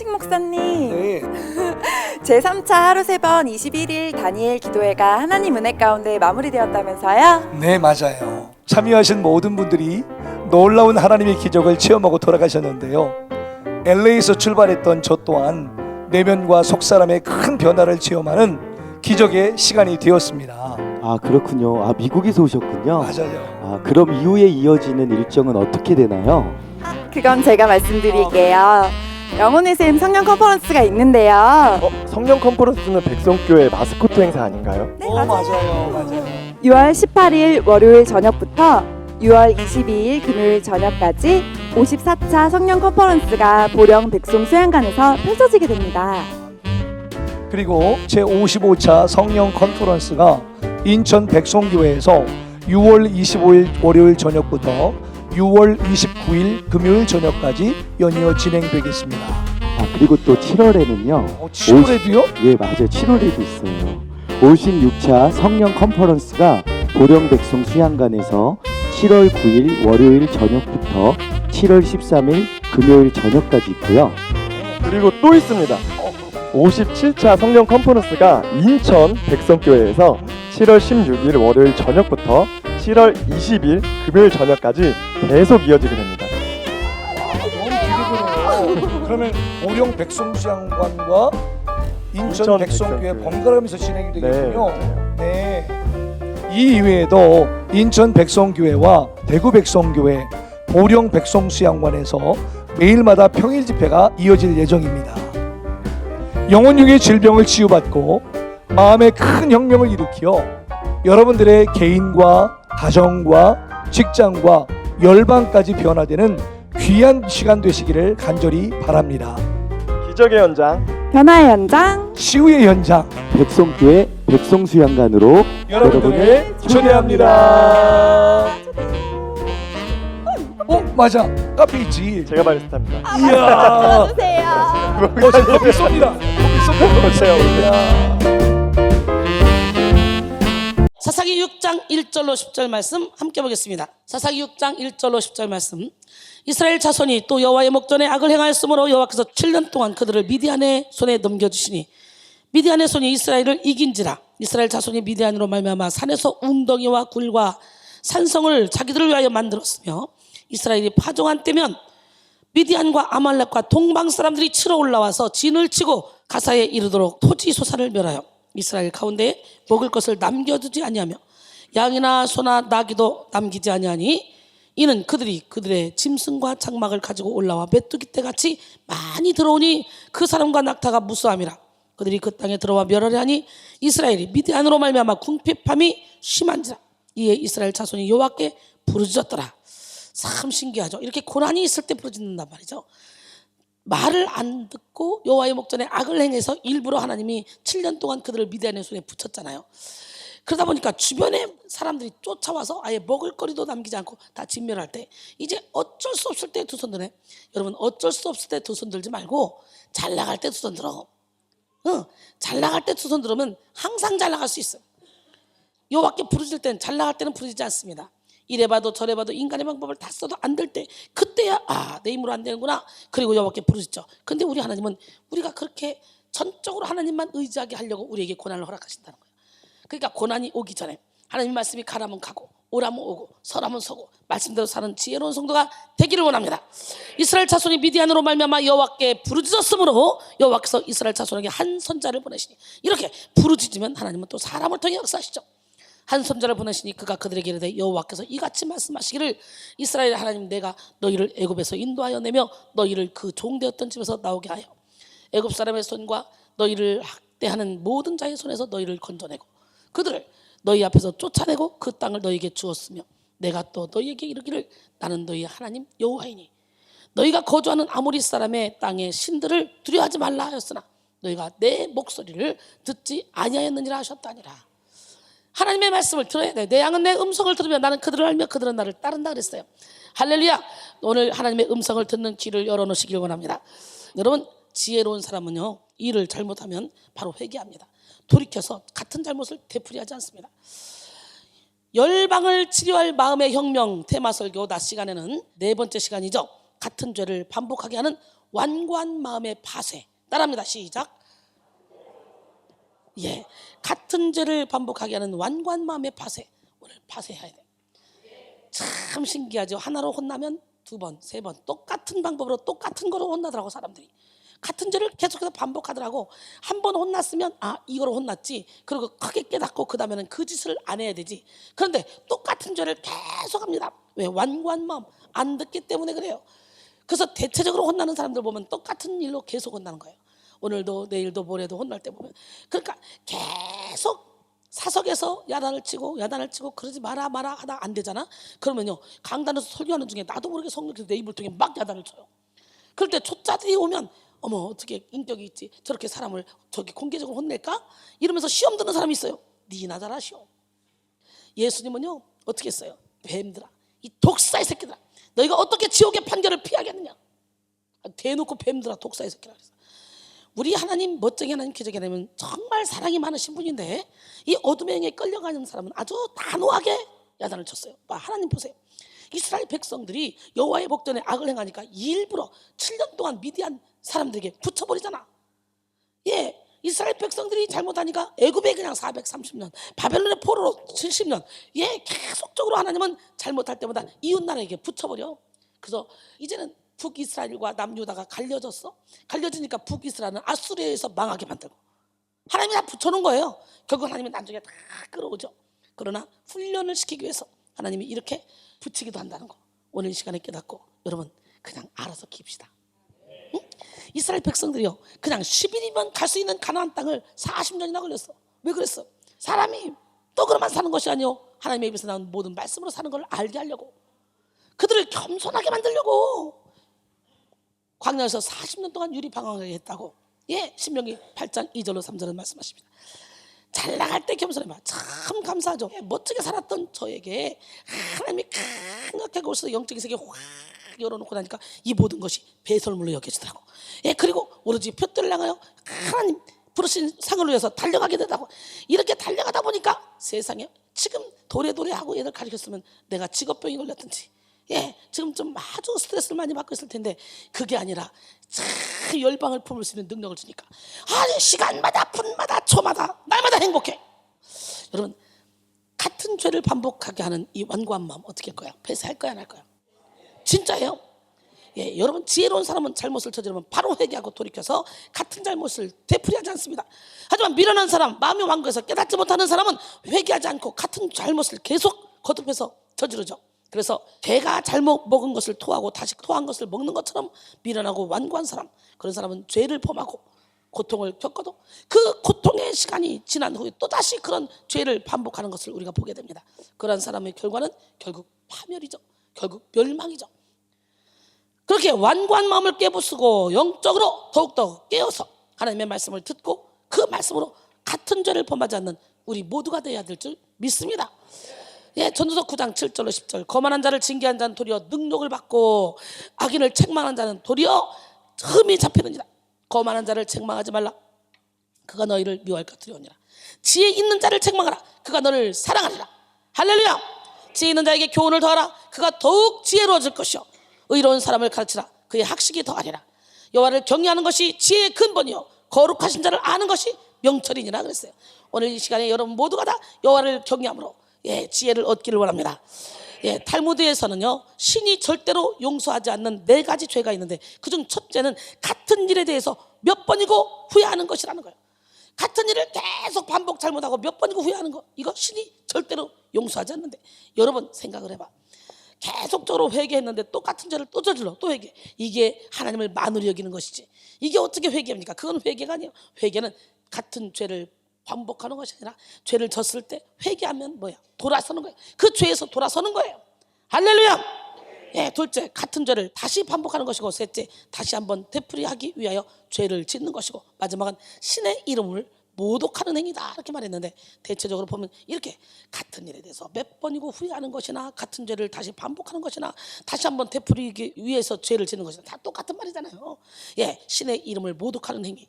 이현식 목사님, 네. 제3차 하루 3번 21일 다니엘 기도회가 하나님 은혜 가운데 마무리되었다면서요? 네, 맞아요. 참여하신 모든 분들이 놀라운 하나님의 기적을 체험하고 돌아가셨는데요. LA에서 출발했던 저 또한 내면과 속사람의 큰 변화를 체험하는 기적의 시간이 되었습니다. 아, 그렇군요. 아, 미국에서 오셨군요. 맞아요. 아, 그럼 이후에 이어지는 일정은 어떻게 되나요? 그건 제가 말씀드릴게요. 영혼의 샘 성령 컨퍼런스가 있는데요. 성령 컨퍼런스는 백성교회 마스코트 행사 아닌가요? 네, 맞아요. 6월 18일 월요일 저녁부터 6월 22일 금요일 저녁까지 54차 성령 컨퍼런스가 보령 백송 수양관에서 펼쳐지게 됩니다. 그리고 제55차 성령 컨퍼런스가 인천 백송교회에서 6월 25일 월요일 저녁부터 6월 29일 금요일 저녁까지 연이어 진행되겠습니다. 아, 그리고 또 7월에는요. 7월에도요? 예, 맞아요. 7월에도 있어요. 56차 성령 컨퍼런스가 보령 백송 수양관에서 7월 9일 월요일 저녁부터 7월 13일 금요일 저녁까지 있고요. 그리고 또 있습니다. 57차 성령 컨퍼런스가 인천 백성교회에서 7월 16일 월요일 저녁부터 7월 20일 금요일 저녁까지 계속 이어지게 됩니다. 너무 기대되네요. 그러면 보령 백송수양관과 인천 백송교회 백성교회. 번갈아가면서 진행이 되겠군요. 네. 네. 이 이외에도 인천 백성교회와 대구 백성교회, 보령 백송수양관에서 매일마다 평일 집회가 이어질 예정입니다. 영혼육의 질병을 치유받고 마음의 큰 혁명을 일으켜 여러분들의 개인과 가정과 직장과 열방까지 변화되는 귀한 시간 되시기를 간절히 바랍니다. 기적의 현장 변화의 현장, 치유의 현장, 백성교회 백송수양관으로 여러분들을 초대합니다. 맞아, 카페 있지. 제가 바리스타입니다. 이야, 주세요. 커피 쏩니다. 커피 쏩니다. 사사기 6장 1절로 10절 말씀 함께 보겠습니다. 사사기 6장 1절로 10절 말씀. 이스라엘 자손이 또 여호와의 목전에 악을 행하였으므로 여호와께서 7년 동안 그들을 미디안의 손에 넘겨주시니 미디안의 손이 이스라엘을 이긴지라. 이스라엘 자손이 미디안으로 말미암아 산에서 웅덩이와 굴과 산성을 자기들을 위하여 만들었으며 이스라엘이 파종한 때면 미디안과 아말렉과 동방 사람들이 치러 올라와서 진을 치고 가사에 이르도록 토지 소산을 멸하여 이스라엘 가운데에 먹을 것을 남겨두지 아니하며 양이나 소나 나귀도 남기지 아니하니 이는 그들이 그들의 짐승과 장막을 가지고 올라와 메뚜기 떼같이 많이 들어오니 그 사람과 낙타가 무수함이라. 그들이 그 땅에 들어와 멸하려 하니 이스라엘이 미디안으로 말미암아 궁핍함이 심한지라. 이에 이스라엘 자손이 여호와께 부르짖었더라. 참 신기하죠. 이렇게 고난이 있을 때 부르짖는단 말이죠. 말을 안 듣고 여호와의 목전에 악을 행해서 일부러 하나님이 7년 동안 그들을 미디안의 손에 붙였잖아요. 그러다 보니까 주변에 사람들이 쫓아와서 아예 먹을거리도 남기지 않고 다 진멸할 때 이제 어쩔 수 없을 때 두 손 드네. 여러분, 어쩔 수 없을 때 두 손 들지 말고 잘 나갈 때 두 손 들어. 잘 나갈 때 두 손 들으면 항상 잘 나갈 수 있어. 여호와께 부르짖을 때는 잘 나갈 때는 부르짖지 않습니다. 이래봐도 저래봐도 인간의 방법을 다 써도 안 될 때 그때야 내 힘으로 안 되는구나. 그리고 여호와께 부르짖죠. 근데 우리 하나님은 우리가 그렇게 전적으로 하나님만 의지하게 하려고 우리에게 고난을 허락하신다는 거예요. 그러니까 고난이 오기 전에 하나님 말씀이 가라면 가고 오라면 오고 서라면 서고 말씀대로 사는 지혜로운 성도가 되기를 원합니다. 이스라엘 자손이 미디안으로 말미암아 여호와께 부르짖었으므로 여호와께서 이스라엘 자손에게 한 선자를 보내시니 이렇게 부르짖으면 하나님은 또 사람을 통해 역사하시죠. 한 선자를 보내시니 그가 그들에게 이르되 여호와께서 이같이 말씀하시기를 이스라엘 하나님 내가 너희를 애굽에서 인도하여 내며 너희를 그 종되었던 집에서 나오게 하여 애굽 사람의 손과 너희를 학대하는 모든 자의 손에서 너희를 건져내고 그들을 너희 앞에서 쫓아내고 그 땅을 너희에게 주었으며 내가 또 너희에게 이르기를 나는 너희 하나님 여호와이니 너희가 거주하는 아모리 사람의 땅의 신들을 두려워하지 말라 하였으나 너희가 내 목소리를 듣지 아니하였느니라 하셨다니라. 하나님의 말씀을 들어야 돼. 내 양은 내 음성을 들으면 나는 그들을 알며 그들은 나를 따른다 그랬어요. 할렐루야. 오늘 하나님의 음성을 듣는 귀를 열어놓으시길 원합니다. 여러분, 지혜로운 사람은요 일을 잘못하면 바로 회개합니다. 돌이켜서 같은 잘못을 되풀이하지 않습니다. 열방을 치료할 마음의 혁명 테마 설교 낮 시간에는 네 번째 시간이죠. 같은 죄를 반복하게 하는 완고한 마음의 파쇄. 따라합니다. 시작. 예, 같은 죄를 반복하게 하는 완고한 마음의 파쇄. 오늘 파쇄해야 돼. 참 신기하죠. 하나로 혼나면 2번, 3번 똑같은 방법으로 똑같은 거로 혼나더라고 사람들이. 같은 죄를 계속해서 반복하더라고. 한 번 혼났으면 이거로 혼났지. 그리고 크게 깨닫고 그 다음에는 그 짓을 안 해야 되지. 그런데 똑같은 죄를 계속합니다. 왜? 완고한 마음 안 듣기 때문에 그래요. 그래서 대체적으로 혼나는 사람들 보면 똑같은 일로 계속 혼나는 거예요. 오늘도 내일도 모레도 혼날 때 보면. 그러니까 계속 사석에서 야단을 치고 그러지 마라 하다 안 되잖아. 그러면요 강단에서 설교하는 중에 나도 모르게 성령께서 내 입을 통해 막 야단을 쳐요. 그럴 때 초짜들이 오면 어머 어떻게 인격이 있지 저렇게 사람을 저기 공개적으로 혼낼까 이러면서 시험 드는 사람이 있어요. 니나 잘하 시험. 예수님은요 어떻게 했어요? 뱀들아 이 독사의 새끼들아 너희가 어떻게 지옥의 판결을 피하겠느냐. 대놓고 뱀들아 독사의 새끼라 그랬어. 우리 하나님 멋쟁이 하나님 기적이 하나님은 정말 사랑이 많으신 분인데 이 어둠의 영에 끌려가는 사람은 아주 단호하게 야단을 쳤어요. 하나님 보세요. 이스라엘 백성들이 여호와의 목전에 악을 행하니까 일부러 7년 동안 미디안 사람들에게 붙여버리잖아. 예, 이스라엘 백성들이 잘못하니까 애굽에 그냥 430년, 바벨론의 포로로 70년. 예, 계속적으로 하나님은 잘못할 때마다 이웃 나라에게 붙여버려. 그래서 이제는 북이스라엘과 남유다가 갈려졌어. 갈려지니까 북이스라엘은 아수르에서 망하게 만들고 하나님이 다 붙여놓은 거예요. 결국 하나님이 나중에 다 끌어오죠. 그러나 훈련을 시키기 위해서 하나님이 이렇게 붙이기도 한다는 거 오늘 이 시간에 깨닫고 여러분 그냥 알아서 깁시다. 응? 이스라엘 백성들이요 그냥 10일이면 갈 수 있는 가나안 땅을 40년이나 걸렸어. 왜 그랬어? 사람이 떡으로만 사는 것이 아니요 하나님의 입에서 나온 모든 말씀으로 사는 걸 알게 하려고 그들을 겸손하게 만들려고 광야에서 40년 동안 유리방황하게 했다고. 예, 신명기 8장 2절로 3절은 말씀하십니다. 잘 나갈 때 겸손해봐. 참 감사하죠. 예, 멋지게 살았던 저에게 하나님이 강력하게 오셔서 영적인 세계 확 열어놓고 나니까 이 모든 것이 배설물로 여겨지더라고. 예, 그리고 오로지 표대를 향하여 하나님 부르신 상을 위해서 달려가게 되다고. 이렇게 달려가다 보니까 세상에 지금 도래하고 얘들 가르쳤으면 내가 직업병이 걸렸든지 예, 지금 좀 아주 스트레스를 많이 받고 있을 텐데 그게 아니라 참 열방을 품을 수 있는 능력을 주니까 아니 시간마다 분마다 초마다 날마다 행복해. 여러분 같은 죄를 반복하게 하는 이 완고한 마음 어떻게 할 거야? 폐쇄할 거야 안 할 거야? 진짜예요. 예, 여러분 지혜로운 사람은 잘못을 저지르면 바로 회개하고 돌이켜서 같은 잘못을 되풀이하지 않습니다. 하지만 미련한 사람 마음이 완고해서 깨닫지 못하는 사람은 회개하지 않고 같은 잘못을 계속 거듭해서 저지르죠. 그래서 개가 잘못 먹은 것을 토하고 다시 토한 것을 먹는 것처럼 미련하고 완고한 사람 그런 사람은 죄를 범하고 고통을 겪어도 그 고통의 시간이 지난 후에 또다시 그런 죄를 반복하는 것을 우리가 보게 됩니다. 그런 사람의 결과는 결국 파멸이죠. 결국 멸망이죠. 그렇게 완고한 마음을 깨부수고 영적으로 더욱더 깨어서 하나님의 말씀을 듣고 그 말씀으로 같은 죄를 범하지 않는 우리 모두가 되어야 될 줄 믿습니다. 예, 전도서 9장 7절로 10절 거만한 자를 징계한 자는 도리어 능욕을 받고 악인을 책망한 자는 도리어 흠이 잡히느니라. 거만한 자를 책망하지 말라. 그가 너희를 미워할까 두려우니라. 지혜 있는 자를 책망하라. 그가 너를 사랑하리라. 할렐루야. 지혜 있는 자에게 교훈을 더하라. 그가 더욱 지혜로워질 것이요 의로운 사람을 가르치라. 그의 학식이 더하리라. 여호와를 경외하는 것이 지혜의 근본이요 거룩하신 자를 아는 것이 명철이니라 그랬어요. 오늘 이 시간에 여러분 모두가 다 여호와를 경외함으로 예, 지혜를 얻기를 원합니다. 예, 탈무드에서는요 신이 절대로 용서하지 않는 4가지 죄가 있는데 그중 첫째는 같은 일에 대해서 몇 번이고 후회하는 것이라는 거예요. 같은 일을 계속 반복 잘못하고 몇 번이고 후회하는 거 이거 신이 절대로 용서하지 않는데 여러분 생각을 해봐. 계속적으로 회개했는데 똑같은 죄를 또 저질러 또 회개. 이게 하나님을 만으로 여기는 것이지. 이게 어떻게 회개합니까? 그건 회개가 아니에요. 회개는 같은 죄를 반복하는 것이 아니라 죄를 졌을 때 회개하면 뭐야? 돌아서는 거예요. 그 죄에서 돌아서는 거예요. 할렐루야. 예, 둘째 같은 죄를 다시 반복하는 것이고 셋째 다시 한번 되풀이하기 위하여 죄를 짓는 것이고 마지막은 신의 이름을 모독하는 행위다 이렇게 말했는데 대체적으로 보면 이렇게 같은 일에 대해서 몇 번이고 후회하는 것이나 같은 죄를 다시 반복하는 것이나 다시 한번 되풀이하기 위해서 죄를 짓는 것이나 다 똑같은 말이잖아요. 예, 신의 이름을 모독하는 행위.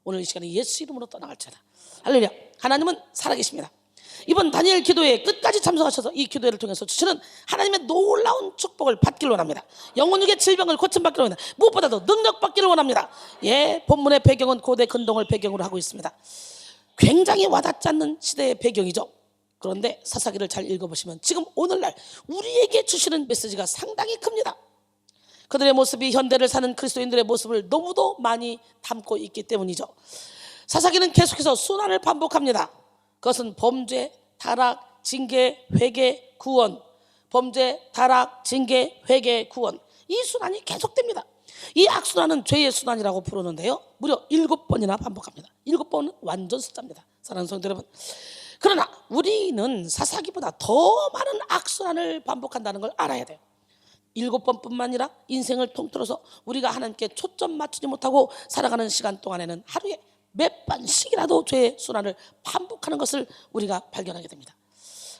오늘 이 시간에 예수 이름으로 떠나갈지어다. 할렐루야. 하나님은 살아계십니다. 이번 다니엘 기도회에 끝까지 참석하셔서 이 기도회를 통해서 주시는 하나님의 놀라운 축복을 받기를 원합니다. 영혼육의 질병을 고침받기를 원합니다. 무엇보다도 능력 받기를 원합니다. 예, 본문의 배경은 고대 근동을 배경으로 하고 있습니다. 굉장히 와닿지 않는 시대의 배경이죠. 그런데 사사기를 잘 읽어보시면 지금 오늘날 우리에게 주시는 메시지가 상당히 큽니다. 그들의 모습이 현대를 사는 그리스도인들의 모습을 너무도 많이 담고 있기 때문이죠. 사사기는 계속해서 순환을 반복합니다. 그것은 범죄, 타락, 징계, 회개, 구원. 범죄, 타락, 징계, 회개, 구원. 이 순환이 계속됩니다. 이 악순환은 죄의 순환이라고 부르는데요, 무려 7번이나 반복합니다. 7번은 완전 숫자입니다, 사랑하는 성도 여러분. 그러나 우리는 사사기보다 더 많은 악순환을 반복한다는 걸 알아야 돼요. 7번뿐만 아니라 인생을 통틀어서 우리가 하나님께 초점 맞추지 못하고 살아가는 시간 동안에는 하루에 몇 번씩이라도 죄의 순환을 반복하는 것을 우리가 발견하게 됩니다.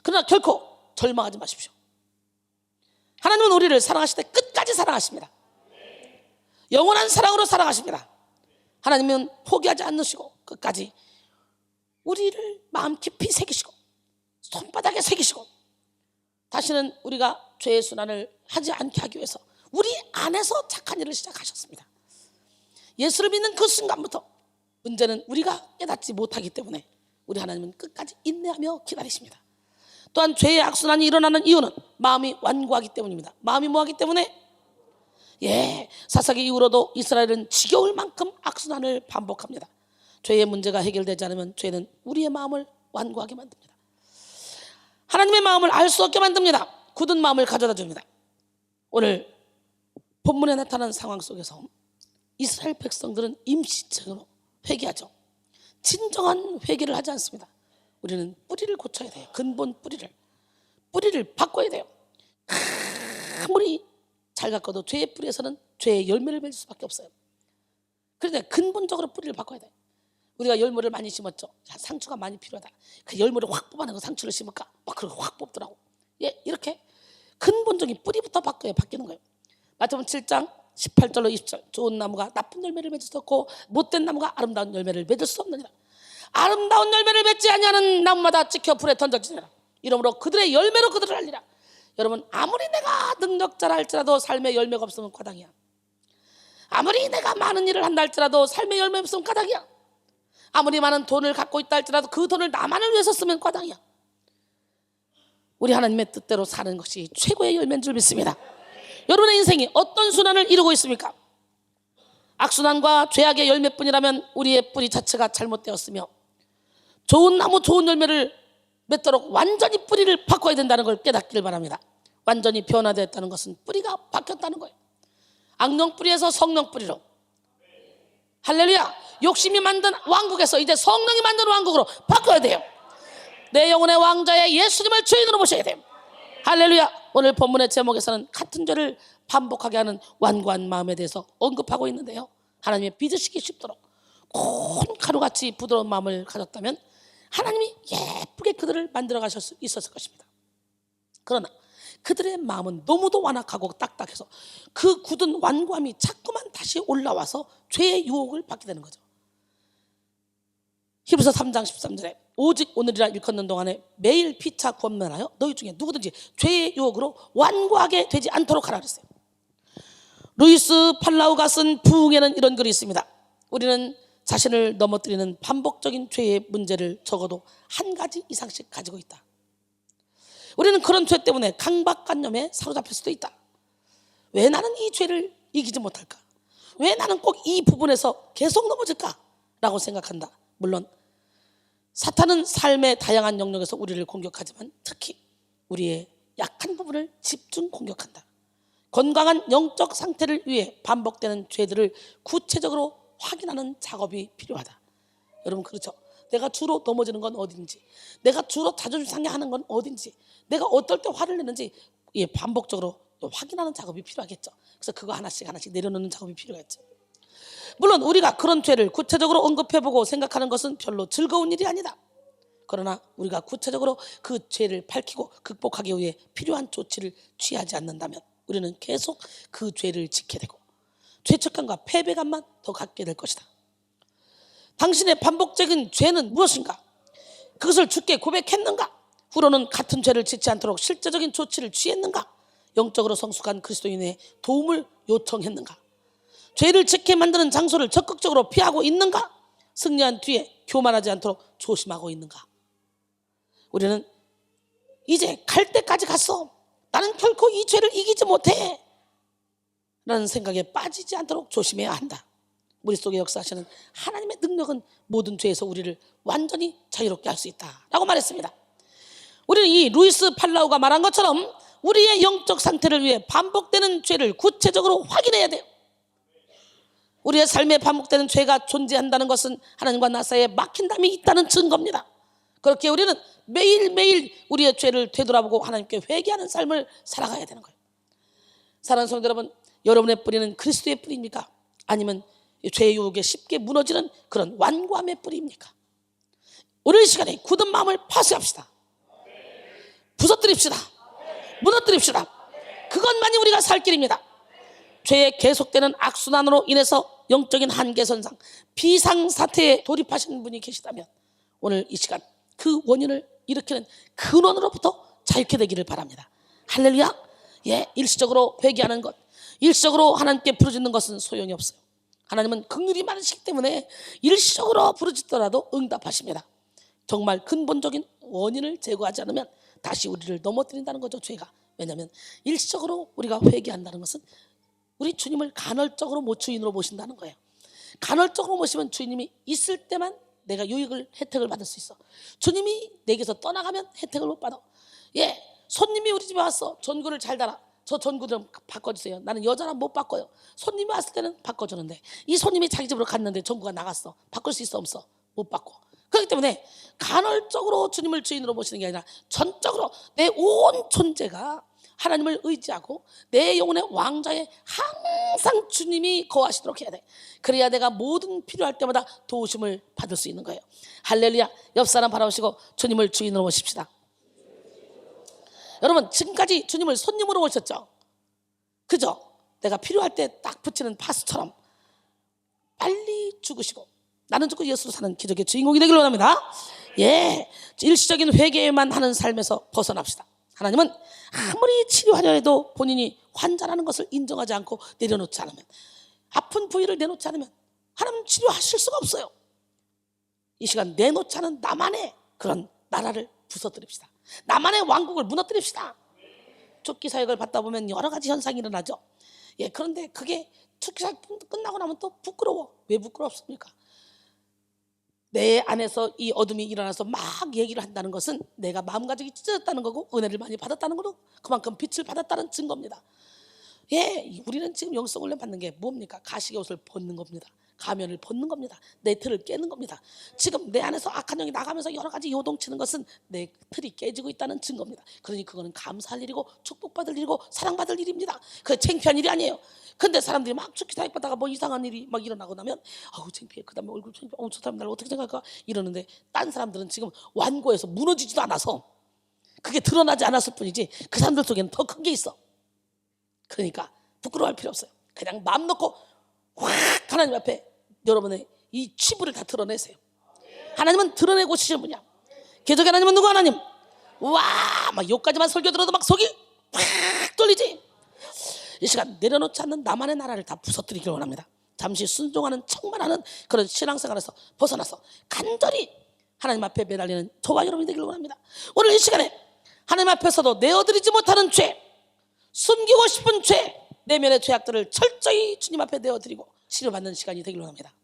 그러나 결코 절망하지 마십시오. 하나님은 우리를 사랑하실 때 끝까지 사랑하십니다. 영원한 사랑으로 사랑하십니다. 하나님은 포기하지 않으시고 끝까지 우리를 마음 깊이 새기시고 손바닥에 새기시고 다시는 우리가 죄의 순환을 하지 않게 하기 위해서 우리 안에서 착한 일을 시작하셨습니다. 예수를 믿는 그 순간부터 문제는 우리가 깨닫지 못하기 때문에 우리 하나님은 끝까지 인내하며 기다리십니다. 또한 죄의 악순환이 일어나는 이유는 마음이 완고하기 때문입니다. 마음이 뭐하기 때문에? 예, 사사기 이후로도 이스라엘은 지겨울 만큼 악순환을 반복합니다. 죄의 문제가 해결되지 않으면 죄는 우리의 마음을 완고하게 만듭니다. 하나님의 마음을 알 수 없게 만듭니다. 굳은 마음을 가져다 줍니다. 오늘 본문에 나타난 상황 속에서 이스라엘 백성들은 임시적으로 회개하죠. 진정한 회개를 하지 않습니다. 우리는 뿌리를 고쳐야 돼요. 근본 뿌리를 바꿔야 돼요. 아무리 잘 가꿔도 죄의 뿌리에서는 죄의 열매를 맺을 수밖에 없어요. 그런데 근본적으로 뿌리를 바꿔야 돼요. 우리가 열매를 많이 심었죠. 상추가 많이 필요하다. 그 열매를 확 뽑아내고 상추를 심을까? 막 그렇게 확 뽑더라고. 예, 이렇게 근본적인 뿌리부터 바뀌는 거예요. 마태복음 7장 18절로 20절. 좋은 나무가 나쁜 열매를 맺을 수 없고 못된 나무가 아름다운 열매를 맺을 수 없느니라. 아름다운 열매를 맺지 아니하는 나무마다 찍혀 불에 던져지니라. 이러므로 그들의 열매로 그들을 알리라. 여러분, 아무리 내가 능력자라 할지라도 삶의 열매가 없으면 과당이야. 아무리 내가 많은 일을 한다 할지라도 삶의 열매 없으면 과당이야. 아무리 많은 돈을 갖고 있다 할지라도 그 돈을 나만을 위해서 쓰면 과당이야. 우리 하나님의 뜻대로 사는 것이 최고의 열매인 줄 믿습니다. 여러분의 인생이 어떤 순환을 이루고 있습니까? 악순환과 죄악의 열매뿐이라면 우리의 뿌리 자체가 잘못되었으며 좋은 나무 좋은 열매를 맺도록 완전히 뿌리를 바꿔야 된다는 걸 깨닫기를 바랍니다. 완전히 변화되었다는 것은 뿌리가 바뀌었다는 거예요. 악령 뿌리에서 성령 뿌리로. 할렐루야. 욕심이 만든 왕국에서 이제 성령이 만든 왕국으로 바꿔야 돼요. 내 영혼의 왕자의 예수님을 주인으로 모셔야 돼요. 할렐루야. 오늘 본문의 제목에서는 같은 죄를 반복하게 하는 완고한 마음에 대해서 언급하고 있는데요, 하나님의 빚으시기 쉽도록 곤 가루같이 부드러운 마음을 가졌다면 하나님이 예쁘게 그들을 만들어 가실 수 있었을 것입니다. 그러나 그들의 마음은 너무도 완악하고 딱딱해서 그 굳은 완고함이 자꾸만 다시 올라와서 죄의 유혹을 받게 되는 거죠. 히브리서 3장 13절에 오직 오늘이라 일컫는 동안에 매일 피차 권면하여 너희 중에 누구든지 죄의 유혹으로 완고하게 되지 않도록 하라 그랬어요. 루이스 팔라우가 쓴 부흥에는 이런 글이 있습니다. 우리는 자신을 넘어뜨리는 반복적인 죄의 문제를 적어도 한 가지 이상씩 가지고 있다. 우리는 그런 죄 때문에 강박관념에 사로잡힐 수도 있다. 왜 나는 이 죄를 이기지 못할까? 왜 나는 꼭 이 부분에서 계속 넘어질까? 라고 생각한다. 물론 사탄은 삶의 다양한 영역에서 우리를 공격하지만 특히 우리의 약한 부분을 집중 공격한다. 건강한 영적 상태를 위해 반복되는 죄들을 구체적으로 확인하는 작업이 필요하다. 여러분, 그렇죠? 내가 주로 넘어지는 건 어딘지, 내가 주로 자존심 상해하는 건 어딘지, 내가 어떨 때 화를 내는지 반복적으로 확인하는 작업이 필요하겠죠. 그래서 그거 하나씩 내려놓는 작업이 필요하겠죠. 물론 우리가 그런 죄를 구체적으로 언급해보고 생각하는 것은 별로 즐거운 일이 아니다. 그러나 우리가 구체적으로 그 죄를 밝히고 극복하기 위해 필요한 조치를 취하지 않는다면 우리는 계속 그 죄를 짓게 되고 죄책감과 패배감만 더 갖게 될 것이다. 당신의 반복적인 죄는 무엇인가? 그것을 주께 고백했는가? 후로는 같은 죄를 짓지 않도록 실제적인 조치를 취했는가? 영적으로 성숙한 그리스도인의 도움을 요청했는가? 죄를 짓게 만드는 장소를 적극적으로 피하고 있는가? 승리한 뒤에 교만하지 않도록 조심하고 있는가? 우리는 이제 갈 때까지 갔어. 나는 결코 이 죄를 이기지 못해 라는 생각에 빠지지 않도록 조심해야 한다. 우리 속에 역사하시는 하나님의 능력은 모든 죄에서 우리를 완전히 자유롭게 할 수 있다 라고 말했습니다. 우리는 이 루이스 팔라우가 말한 것처럼 우리의 영적 상태를 위해 반복되는 죄를 구체적으로 확인해야 돼요. 우리의 삶에 반복되는 죄가 존재한다는 것은 하나님과 나 사이에 막힌담이 있다는 증거입니다. 그렇게 우리는 매일매일 우리의 죄를 되돌아보고 하나님께 회개하는 삶을 살아가야 되는 거예요. 사랑하는 성도 여러분, 여러분의 뿌리는 그리스도의 뿌리입니까? 아니면 죄의 유혹에 쉽게 무너지는 그런 완고함의 뿌리입니까? 오늘 이 시간에 굳은 마음을 파쇄합시다. 부서뜨립시다. 무너뜨립시다. 그것만이 우리가 살 길입니다. 죄의 계속되는 악순환으로 인해서 영적인 한계선상, 비상사태에 돌입하시는 분이 계시다면 오늘 이 시간 그 원인을 일으키는 근원으로부터 자유케 되기를 바랍니다. 할렐루야. 예, 일시적으로 회개하는 것, 일시적으로 하나님께 부르짖는 것은 소용이 없어요. 하나님은 긍휼이 많으시기 때문에 일시적으로 부르짖더라도 응답하십니다. 정말 근본적인 원인을 제거하지 않으면 다시 우리를 넘어뜨린다는 거죠, 죄가. 왜냐하면 일시적으로 우리가 회개한다는 것은 우리 주님을 간헐적으로 못 주인으로 모신다는 거예요. 간헐적으로 모시면 주님이 있을 때만 내가 유익을, 혜택을 받을 수 있어. 주님이 내게서 떠나가면 혜택을 못 받아. 예, 손님이 우리 집에 왔어. 전구를 잘 달아. 저 전구 좀 바꿔주세요. 나는 여자라 못 바꿔요. 손님이 왔을 때는 바꿔주는데 이 손님이 자기 집으로 갔는데 전구가 나갔어. 바꿀 수 있어 없어? 못 바꿔. 그렇기 때문에 간헐적으로 주님을 주인으로 모시는 게 아니라 전적으로 내 온 존재가 하나님을 의지하고 내 영혼의 왕좌에 항상 주님이 거하시도록 해야 돼. 그래야 내가 모든 필요할 때마다 도우심을 받을 수 있는 거예요. 할렐루야. 옆 사람 바라보시고 주님을 주인으로 모십시다. 여러분, 지금까지 주님을 손님으로 모셨죠? 그죠? 내가 필요할 때 딱 붙이는 파수처럼 빨리 죽으시고 나는 죽고 예수로 사는 기적의 주인공이 되길 원합니다. 예, 일시적인 회개만 하는 삶에서 벗어납시다. 하나님은 아무리 치료하려 해도 본인이 환자라는 것을 인정하지 않고 내려놓지 않으면, 아픈 부위를 내놓지 않으면 하나님 치료하실 수가 없어요. 이 시간 내놓지 않은 나만의 그런 나라를 부서뜨립시다. 나만의 왕국을 무너뜨립시다. 쫓기 사역을 받다 보면 여러 가지 현상이 일어나죠. 예, 그런데 그게 쫓기 사역 끝나고 나면 또 부끄러워. 왜 부끄럽습니까? 내 안에서 이 어둠이 일어나서 막 얘기를 한다는 것은 내가 마음가짐이 찢어졌다는 거고 은혜를 많이 받았다는 거로 그만큼 빛을 받았다는 증거입니다. 예, 우리는 지금 영성훈련 받는 게 뭡니까? 가시의 옷을 벗는 겁니다. 가면을 벗는 겁니다. 내 틀을 깨는 겁니다. 지금 내 안에서 악한 영이 나가면서 여러 가지 요동치는 것은 내 틀이 깨지고 있다는 증거입니다. 그러니 그거는 감사할 일이고 축복받을 일이고 사랑받을 일입니다. 그게 창피한 일이 아니에요. 근데 사람들이 막 죽기 사역받다가 뭐 이상한 일이 막 일어나고 나면 아우 창피해, 그 다음에 얼굴 창피해, 저 사람 날 어떻게 생각할까 이러는데, 딴 사람들은 지금 완고해서 무너지지도 않아서 그게 드러나지 않았을 뿐이지 그 사람들 속에는 더 큰 게 있어. 그러니까 부끄러워할 필요 없어요. 그냥 마음 놓고 확 하나님 앞에 여러분의 이 치부를 다 드러내세요. 하나님은 드러내고 싶으신 분이야. 계속의 하나님은 누구 하나님? 와, 막 욕까지만 설교 들어도 막 속이 확 뚫리지. 이 시간 내려놓지 않는 나만의 나라를 다 부서뜨리길 원합니다. 잠시 순종하는 척만하는 그런 신앙생활에서 벗어나서 간절히 하나님 앞에 매달리는 저와 여러분이 되길 원합니다. 오늘 이 시간에 하나님 앞에서도 내어드리지 못하는 죄, 숨기고 싶은 죄, 내면의 죄악들을 철저히 주님 앞에 내어드리고 치료받는 시간이 되길 원합니다.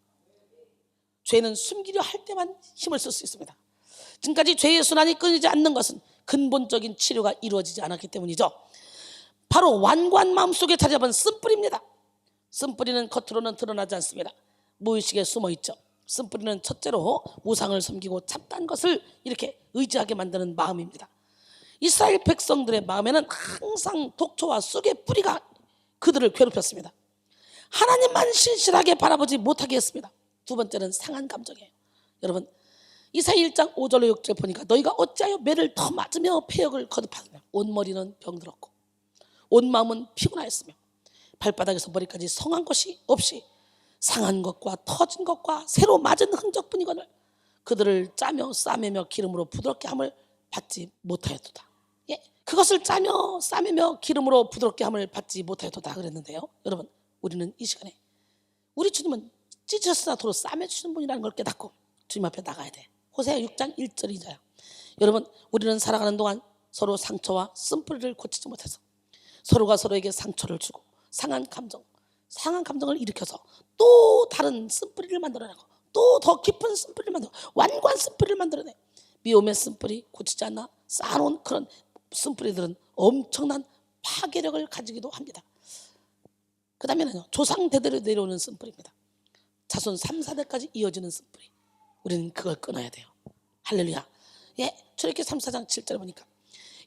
죄는 숨기려 할 때만 힘을 쓸 수 있습니다. 지금까지 죄의 순환이 끊이지 않는 것은 근본적인 치료가 이루어지지 않았기 때문이죠. 바로 완고한 마음속에 자리 잡은 쓴뿌리입니다. 쓴뿌리는 겉으로는 드러나지 않습니다. 무의식에 숨어있죠. 쓴뿌리는 첫째로 우상을 섬기고 잡다한 것을 이렇게 의지하게 만드는 마음입니다. 이스라엘 백성들의 마음에는 항상 독초와 쑥의 뿌리가 그들을 괴롭혔습니다. 하나님만 신실하게 바라보지 못하게 했습니다. 두 번째는 상한 감정이에요. 여러분, 이사야 1장 5절로 6절 보니까 너희가 어찌하여 매를 더 맞으며 폐역을 거듭하느냐. 온 머리는 병들었고 온 마음은 피곤하였으며 발바닥에서 머리까지 성한 것이 없이 상한 것과 터진 것과 새로 맞은 흔적뿐이거늘 그들을 짜며 싸매며 기름으로 부드럽게 함을 받지 못하였도다. 예, 그것을 짜며 싸매며 기름으로 부드럽게 함을 받지 못하였도다 그랬는데요. 여러분, 우리는 이 시간에 우리 주님은 찢으셨으나 도로 싸매주시는 분이라는 걸 깨닫고 주님 앞에 나가야 돼. 호세아 6장 1절이잖아요. 여러분, 우리는 살아가는 동안 서로 상처와 쓴뿌리를 고치지 못해서 서로가 서로에게 상처를 주고 상한 감정을 일으켜서 또 다른 쓴뿌리를 만들어내고 또 더 깊은 쓴뿌리를 만들어 완고한 쓴뿌리를 만들어내. 미움의 쓴뿌리 고치지 않나 쌓아놓은 그런 쓴뿌리들은 엄청난 파괴력을 가지기도 합니다. 그 다음에는요, 조상 대대로 내려오는 쓴뿌리입니다. 자손 3, 4대까지 이어지는 쓴뿌리. 우리는 그걸 끊어야 돼요. 할렐루야. 예, 저렇게 3, 4장 7절에 보니까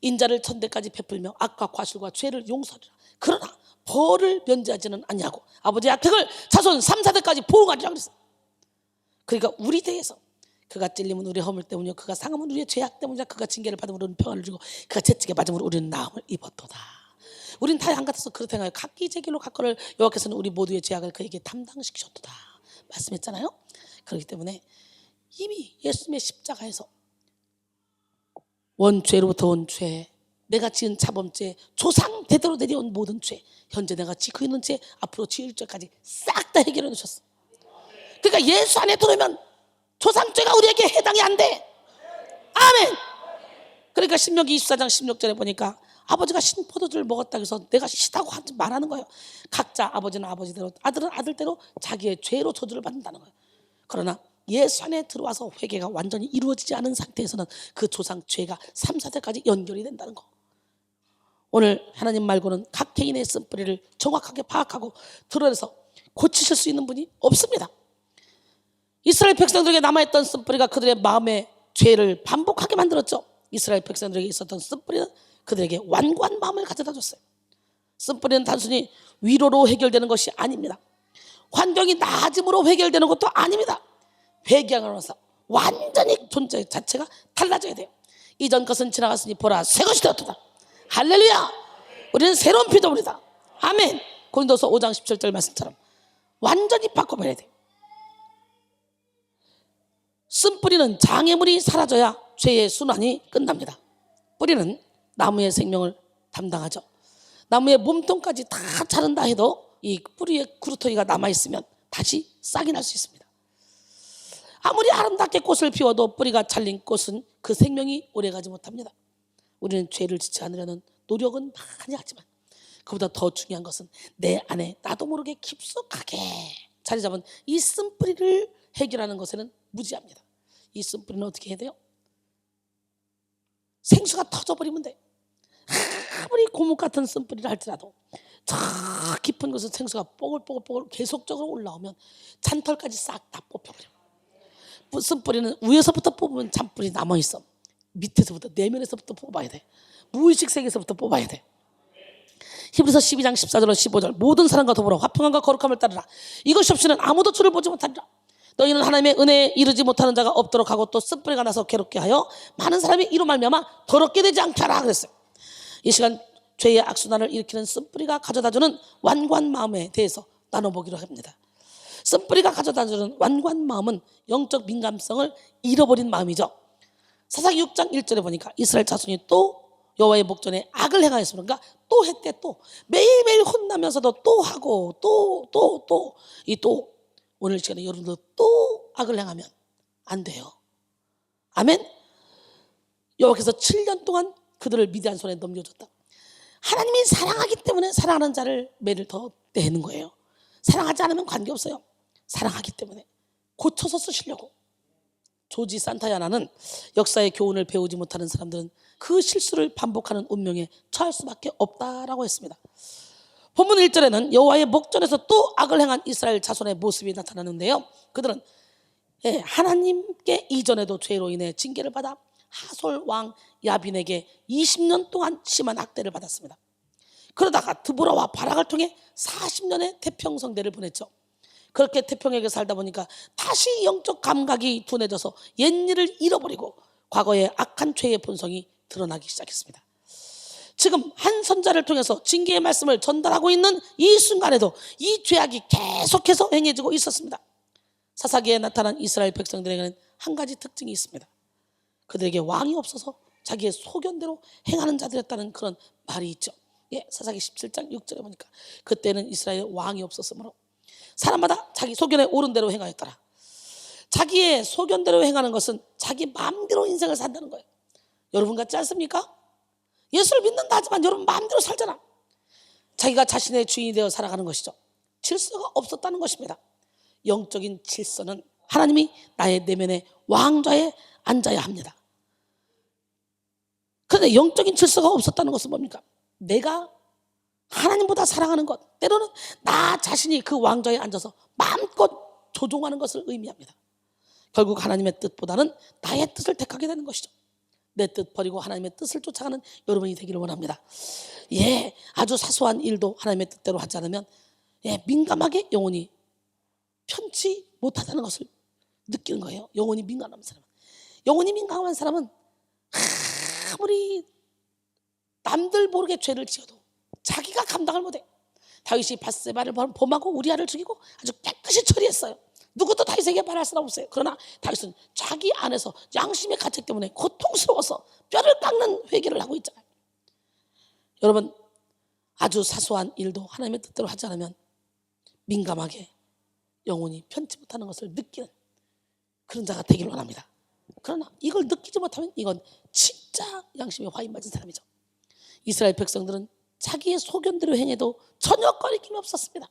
인자를 천대까지 베풀며 악과 과실과 죄를 용서하리라. 그러나 벌을 면제하지는 아니하고 아버지의 악행을 자손 3, 4대까지 보응하리라 그랬어. 그러니까 우리 대해서 그가 찔림은 우리의 허물 때문이요 그가 상함은 우리의 죄악 때문이라. 그가 징계를 받음으로 우리는 평안을 주고 그가 채찍에 맞음으로 우리는 나음을 입었도다. 우리는 다 양 같아서 그렇다 행하여 각기 제 길로 갔거늘 여호와께서는 우리 모두의 죄악을 그에게 담당시키셨도다 말씀했잖아요. 그렇기 때문에 이미 예수님의 십자가에서 원죄로부터 온 죄, 내가 지은 자범죄, 조상 대대로 내려온 모든 죄, 현재 내가 지고 있는 죄, 앞으로 지을 죄까지 싹 다 해결해 놓으셨어. 그러니까 예수 안에 들어오면 조상죄가 우리에게 해당이 안 돼. 아멘. 그러니까 신명기 24장 16절에 보니까 아버지가 신 포도주를 먹었다고 해서 내가 시다고 말하는 거예요. 각자 아버지는 아버지대로 아들은 아들대로 자기의 죄로 저주를 받는다는 거예요. 그러나 예수 안에 들어와서 회개가 완전히 이루어지지 않은 상태에서는 그 조상 죄가 3, 4대까지 연결이 된다는 거. 오늘 하나님 말고는 각 개인의 쓴뿌리를 정확하게 파악하고 드러내서 고치실 수 있는 분이 없습니다. 이스라엘 백성들에게 남아있던 쓴뿌리가 그들의 마음의 죄를 반복하게 만들었죠. 이스라엘 백성들에게 있었던 쓴뿌리는 그들에게 완고한 마음을 가져다 줬어요. 쓴뿌리는 단순히 위로로 해결되는 것이 아닙니다. 환경이 나아짐으로 해결되는 것도 아닙니다. 회개하면서 완전히 존재 자체가 달라져야 돼요. 이전 것은 지나갔으니 보라 새 것이 되었도다. 할렐루야. 우리는 새로운 피조물이다. 아멘. 고린도서 5장 17절 말씀처럼 완전히 바꿔버려야 돼요. 쓴뿌리는 장애물이 사라져야 죄의 순환이 끝납니다. 뿌리는 나무의 생명을 담당하죠. 나무의 몸통까지 다 자른다 해도 이 뿌리의 구루터기가 남아있으면 다시 싹이 날 수 있습니다. 아무리 아름답게 꽃을 피워도 뿌리가 잘린 꽃은 그 생명이 오래가지 못합니다. 우리는 죄를 짓지 않으려는 노력은 많이 하지만 그보다 더 중요한 것은 내 안에 나도 모르게 깊숙하게 자리 잡은 이 쓴뿌리를 해결하는 것에는 무지합니다. 이 쓴뿌리는 어떻게 해야 돼요? 생수가 터져버리면 돼. 아무리 고목 같은 쓴뿌리를 할지라도 저 깊은 곳은 생수가 뽀글뽀글 계속적으로 올라오면 잔털까지 싹 다 뽑혀버려. 쓴뿌리는 위에서부터 뽑으면 잔뿌리 남아있어. 밑에서부터 내면에서부터 뽑아야 돼. 무의식 세계에서부터 뽑아야 돼. 히브리서 12장 14절로 15절 모든 사람과 더불어 화평함과 거룩함을 따르라. 이것이 없이는 아무도 주를 보지 못하리라. 너희는 하나님의 은혜에 이르지 못하는 자가 없도록 하고 또 쓴뿌리가 나서 괴롭게 하여 많은 사람이 이로 말미암아 더럽게 되지 않게 하라 그랬어요. 이 시간 죄의 악순환을 일으키는 쓴뿌리가 가져다주는 완고한 마음에 대해서 나눠보기로 합니다. 쓴뿌리가 가져다주는 완고한 마음은 영적 민감성을 잃어버린 마음이죠. 사사기 6장 1절에 보니까 이스라엘 자손이 또 여호와의 목전에 악을 행하였으니까 또 했대. 또 매일매일 혼나면서도 또 하고 또 오늘 시간에 여러분들 또 악을 행하면 안 돼요. 아멘. 여호와께서 7년 동안 그들을 미디안 손에 넘겨줬다. 하나님이 사랑하기 때문에 사랑하는 자를 매를 더 내는 거예요. 사랑하지 않으면 관계없어요. 사랑하기 때문에 고쳐서 쓰시려고. 조지 산타야나는 역사의 교훈을 배우지 못하는 사람들은 그 실수를 반복하는 운명에 처할 수밖에 없다라고 했습니다. 본문 1절에는 여호와의 목전에서 또 악을 행한 이스라엘 자손의 모습이 나타나는데요. 그들은 하나님께 이전에도 죄로 인해 징계를 받아 하솔 왕 야빈에게 20년 동안 심한 학대를 받았습니다. 그러다가 드보라와 바락을 통해 40년의 태평성대를 보냈죠. 그렇게 태평하게 살다 보니까 다시 영적 감각이 둔해져서 옛일을 잃어버리고 과거의 악한 죄의 본성이 드러나기 시작했습니다. 지금 한 선자를 통해서 징계의 말씀을 전달하고 있는 이 순간에도 이 죄악이 계속해서 행해지고 있었습니다. 사사기에 나타난 이스라엘 백성들에게는 한 가지 특징이 있습니다. 그들에게 왕이 없어서 자기의 소견대로 행하는 자들이었다는 그런 말이 있죠. 예, 사사기 17장 6절에 보니까 그때는 이스라엘 왕이 없었으므로 사람마다 자기 소견에 옳은 대로 행하였더라. 자기의 소견대로 행하는 것은 자기 마음대로 인생을 산다는 거예요. 여러분 같지 않습니까? 예수를 믿는다 하지만 여러분 마음대로 살잖아. 자기가 자신의 주인이 되어 살아가는 것이죠. 질서가 없었다는 것입니다. 영적인 질서는 하나님이 나의 내면의 왕좌에 앉아야 합니다. 그런데 영적인 질서가 없었다는 것은 뭡니까? 내가 하나님보다 사랑하는 것, 때로는 나 자신이 그 왕좌에 앉아서 마음껏 조종하는 것을 의미합니다. 결국 하나님의 뜻보다는 나의 뜻을 택하게 되는 것이죠. 내 뜻 버리고 하나님의 뜻을 쫓아가는 여러분이 되기를 원합니다. 예, 아주 사소한 일도 하나님의 뜻대로 하지 않으면 민감하게 영혼이 편치 못하다는 것을 느끼는 거예요. 영혼이 민감한 사람은. 영혼이 민감한 사람은 아무리 남들 모르게 죄를 지어도 자기가 감당을 못해. 다윗이 밧세바를 범하고 우리아를 죽이고 아주 깨끗이 처리했어요. 누구도 다윗에게 말할 사람 없어요. 그러나 다윗은 자기 안에서 양심의 가책 때문에 고통스러워서 뼈를 깎는 회개를 하고 있잖아요. 여러분, 아주 사소한 일도 하나님의 뜻대로 하지 않으면 민감하게 영혼이 편치 못하는 것을 느끼는 그런 자가 되기를 원합니다. 그러나 이걸 느끼지 못하면 이건 진짜 양심에 화인 맞은 사람이죠. 이스라엘 백성들은 자기의 소견대로 행해도 전혀 거리낌이 없었습니다.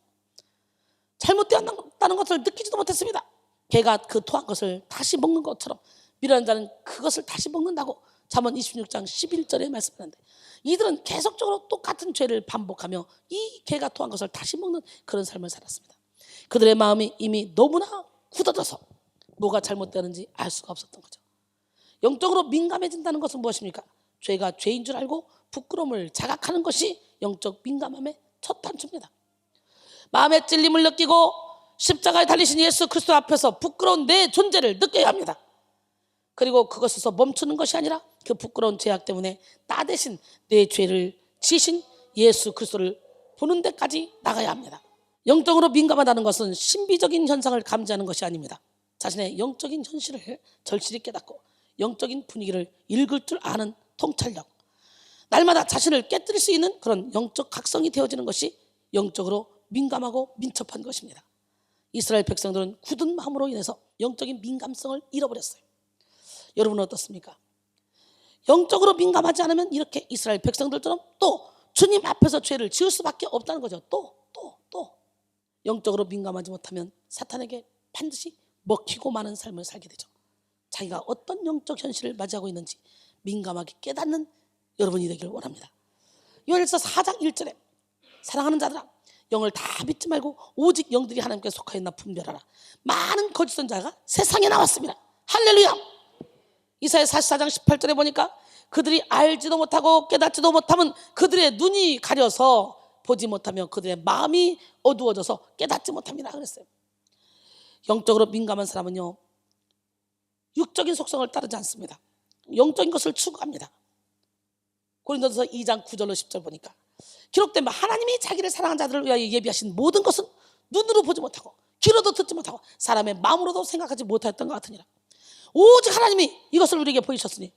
잘못되었다는 것을 느끼지도 못했습니다. 개가 그 토한 것을 다시 먹는 것처럼 미련한 자는 그것을 다시 먹는다고 잠언 26장 11절에 말씀하는데, 이들은 계속적으로 똑같은 죄를 반복하며 이 개가 토한 것을 다시 먹는 그런 삶을 살았습니다. 그들의 마음이 이미 너무나 굳어져서 뭐가 잘못되는지 알 수가 없었던 거죠. 영적으로 민감해진다는 것은 무엇입니까? 죄가 죄인 줄 알고 부끄러움을 자각하는 것이 영적 민감함의 첫 단추입니다. 마음의 찔림을 느끼고 십자가에 달리신 예수 그리스도 앞에서 부끄러운 내 존재를 느껴야 합니다. 그리고 그것에서 멈추는 것이 아니라 그 부끄러운 죄악 때문에 나 대신 내 죄를 지신 예수 그리스도를 보는 데까지 나가야 합니다. 영적으로 민감하다는 것은 신비적인 현상을 감지하는 것이 아닙니다. 자신의 영적인 현실을 절실히 깨닫고 영적인 분위기를 읽을 줄 아는 통찰력, 날마다 자신을 깨뜨릴 수 있는 그런 영적 각성이 되어지는 것이 영적으로 민감하고 민첩한 것입니다. 이스라엘 백성들은 굳은 마음으로 인해서 영적인 민감성을 잃어버렸어요. 여러분은 어떻습니까? 영적으로 민감하지 않으면 이렇게 이스라엘 백성들처럼 또 주님 앞에서 죄를 지을 수밖에 없다는 거죠. 또 영적으로 민감하지 못하면 사탄에게 반드시 먹히고 마는 삶을 살게 되죠. 자기가 어떤 영적 현실을 맞이하고 있는지 민감하게 깨닫는 여러분이 되기를 원합니다. 요한일서 4장 1절에 사랑하는 자들아, 영을 다 믿지 말고 오직 영들이 하나님께 속하였나 분별하라. 많은 거짓 선자가 세상에 나왔습니다. 할렐루야. 이사야 44장 18절에 보니까 그들이 알지도 못하고 깨닫지도 못하면 그들의 눈이 가려서 보지 못하며 그들의 마음이 어두워져서 깨닫지 못합니다 그랬어요. 영적으로 민감한 사람은요, 육적인 속성을 따르지 않습니다. 영적인 것을 추구합니다. 고린도서 2장 9절로 10절 보니까 기록된 바 하나님이 자기를 사랑하는 자들을 위하여 예비하신 모든 것은 눈으로 보지 못하고 귀로도 듣지 못하고 사람의 마음으로도 생각하지 못하였던 것 같으니라. 오직 하나님이 이것을 우리에게 보이셨으니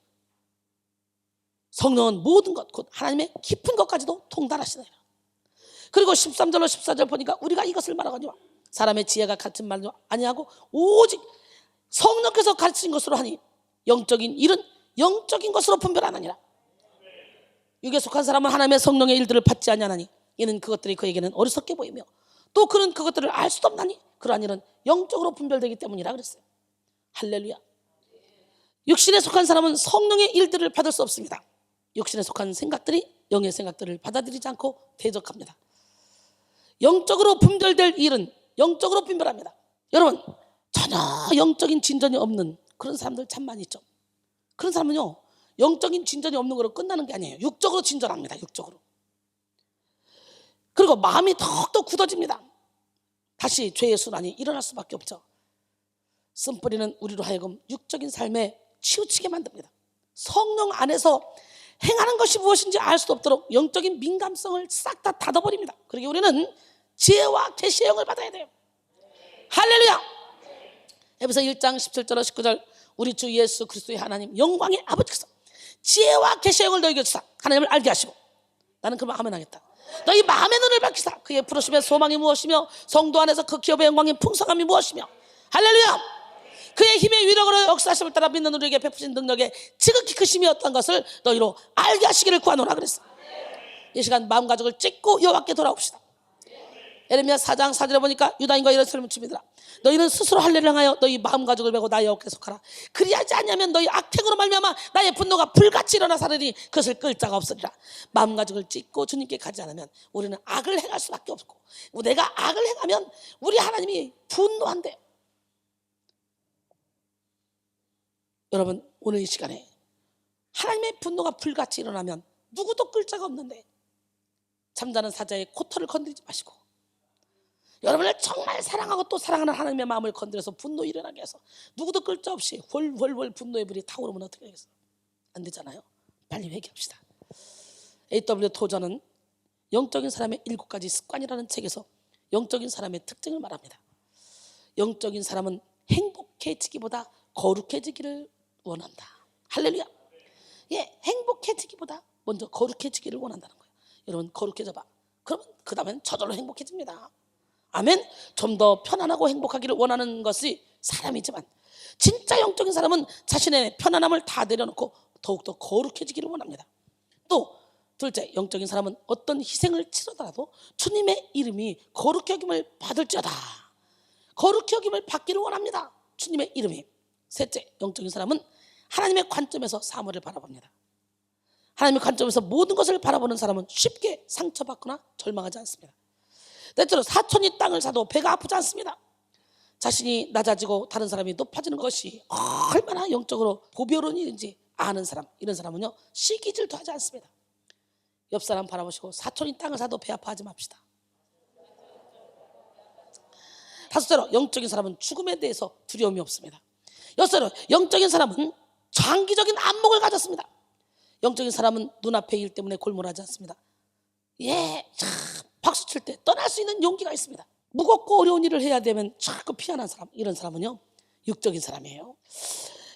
성령은 모든 것 곧 하나님의 깊은 것까지도 통달하시느니라. 그리고 13절로 14절 보니까 우리가 이것을 말하거니와 사람의 지혜가 같은 말도 아니하고 오직 성령께서 가르친 것으로 하니 영적인 일은 영적인 것으로 분별하느니라. 육에 속한 사람은 하나님의 성령의 일들을 받지 아니하나니 이는 그것들이 그에게는 어리석게 보이며 또 그는 그것들을 알 수도 없나니 그러한 일은 영적으로 분별되기 때문이라 그랬어요. 할렐루야. 육신에 속한 사람은 성령의 일들을 받을 수 없습니다. 육신에 속한 생각들이 영의 생각들을 받아들이지 않고 대적합니다. 영적으로 분별될 일은 영적으로 분별합니다. 여러분, 전혀 영적인 진전이 없는 그런 사람들 참 많이 있죠. 그런 사람은요, 영적인 진전이 없는 거로 끝나는 게 아니에요. 육적으로 진전합니다. 육적으로. 그리고 마음이 더욱더 굳어집니다. 다시 죄의 순환이 일어날 수밖에 없죠. 쓴뿌리는 우리로 하여금 육적인 삶에 치우치게 만듭니다. 성령 안에서 행하는 것이 무엇인지 알 수 없도록 영적인 민감성을 싹 다 닫아버립니다. 그러기 우리는 지혜와 계시의 영을 받아야 돼요. 할렐루야. 에베소 1장 17절로 19절 우리 주 예수 그리스도의 하나님 영광의 아버지께서 지혜와 계시의 영을 너희에게 주사 하나님을 알게 하시고 나는 그만 아멘 하겠다. 너희 마음의 눈을 밝히사 그의 부르심의 소망이 무엇이며 성도 안에서 그 기업의 영광의 풍성함이 무엇이며 할렐루야. 그의 힘의 위력으로 역사하심을 따라 믿는 우리에게 베푸신 능력의 지극히 크심이 어떤 것을 너희로 알게 하시기를 구하노라 그랬어. 이 시간 마음 가족을 찢고 여호와께 돌아옵시다. 예레미야 4장 4절에 보니까 유다인과 이런 소리를 칩니다. 너희는 스스로 할례를 향하여 너희 마음 가족을 메고 나 여호와께 속하라. 그리하지 않냐면 너희 악행으로 말미암아 나의 분노가 불같이 일어나 사르니 그것을 끌 자가 없으리라. 마음 가족을 찢고 주님께 가지 않으면 우리는 악을 행할 수밖에 없고 내가 악을 행하면 우리 하나님이 분노한대요. 여러분 오늘 이 시간에 하나님의 분노가 불같이 일어나면 누구도 끌 자가 없는데 잠자는 사자의 코털을 건드리지 마시고 여러분을 정말 사랑하고 또 사랑하는 하나님의 마음을 건드려서 분노 일어나게 해서 누구도 끌 자 없이 훨훨훨 분노의 불이 타오르면 어떻게 되겠어요? 안 되잖아요. 빨리 회개합시다. A.W. 토저는 영적인 사람의 7가지 습관이라는 책에서 영적인 사람의 특징을 말합니다. 영적인 사람은 행복해지기보다 거룩해지기를 원한다. 할렐루야. 예, 행복해지기보다 먼저 거룩해지기를 원한다는 거예요. 여러분 거룩해져봐. 그러면 그 다음엔 저절로 행복해집니다. 아멘. 좀 더 편안하고 행복하기를 원하는 것이 사람이지만 진짜 영적인 사람은 자신의 편안함을 다 내려놓고 더욱더 거룩해지기를 원합니다. 또 둘째, 영적인 사람은 어떤 희생을 치르더라도 주님의 이름이 거룩히 여김을 받을지어다. 거룩히 여김을 받기를 원합니다. 주님의 이름이. 셋째, 영적인 사람은 하나님의 관점에서 사물을 바라봅니다. 하나님의 관점에서 모든 것을 바라보는 사람은 쉽게 상처받거나 절망하지 않습니다. 때때로 사촌이 땅을 사도 배가 아프지 않습니다. 자신이 낮아지고 다른 사람이 높아지는 것이 얼마나 영적으로 보배로운지 아는 사람, 이런 사람은요 시기질도 하지 않습니다. 옆 사람 바라보시고 사촌이 땅을 사도 배 아파하지 맙시다. 다섯째로, 영적인 사람은 죽음에 대해서 두려움이 없습니다. 여섯째로, 영적인 사람은 장기적인 안목을 가졌습니다. 영적인 사람은 눈앞의 일 때문에 골몰하지 않습니다. 예, 참 박수 칠 때 떠날 수 있는 용기가 있습니다. 무겁고 어려운 일을 해야 되면 자꾸 피하는 사람, 이런 사람은요 육적인 사람이에요.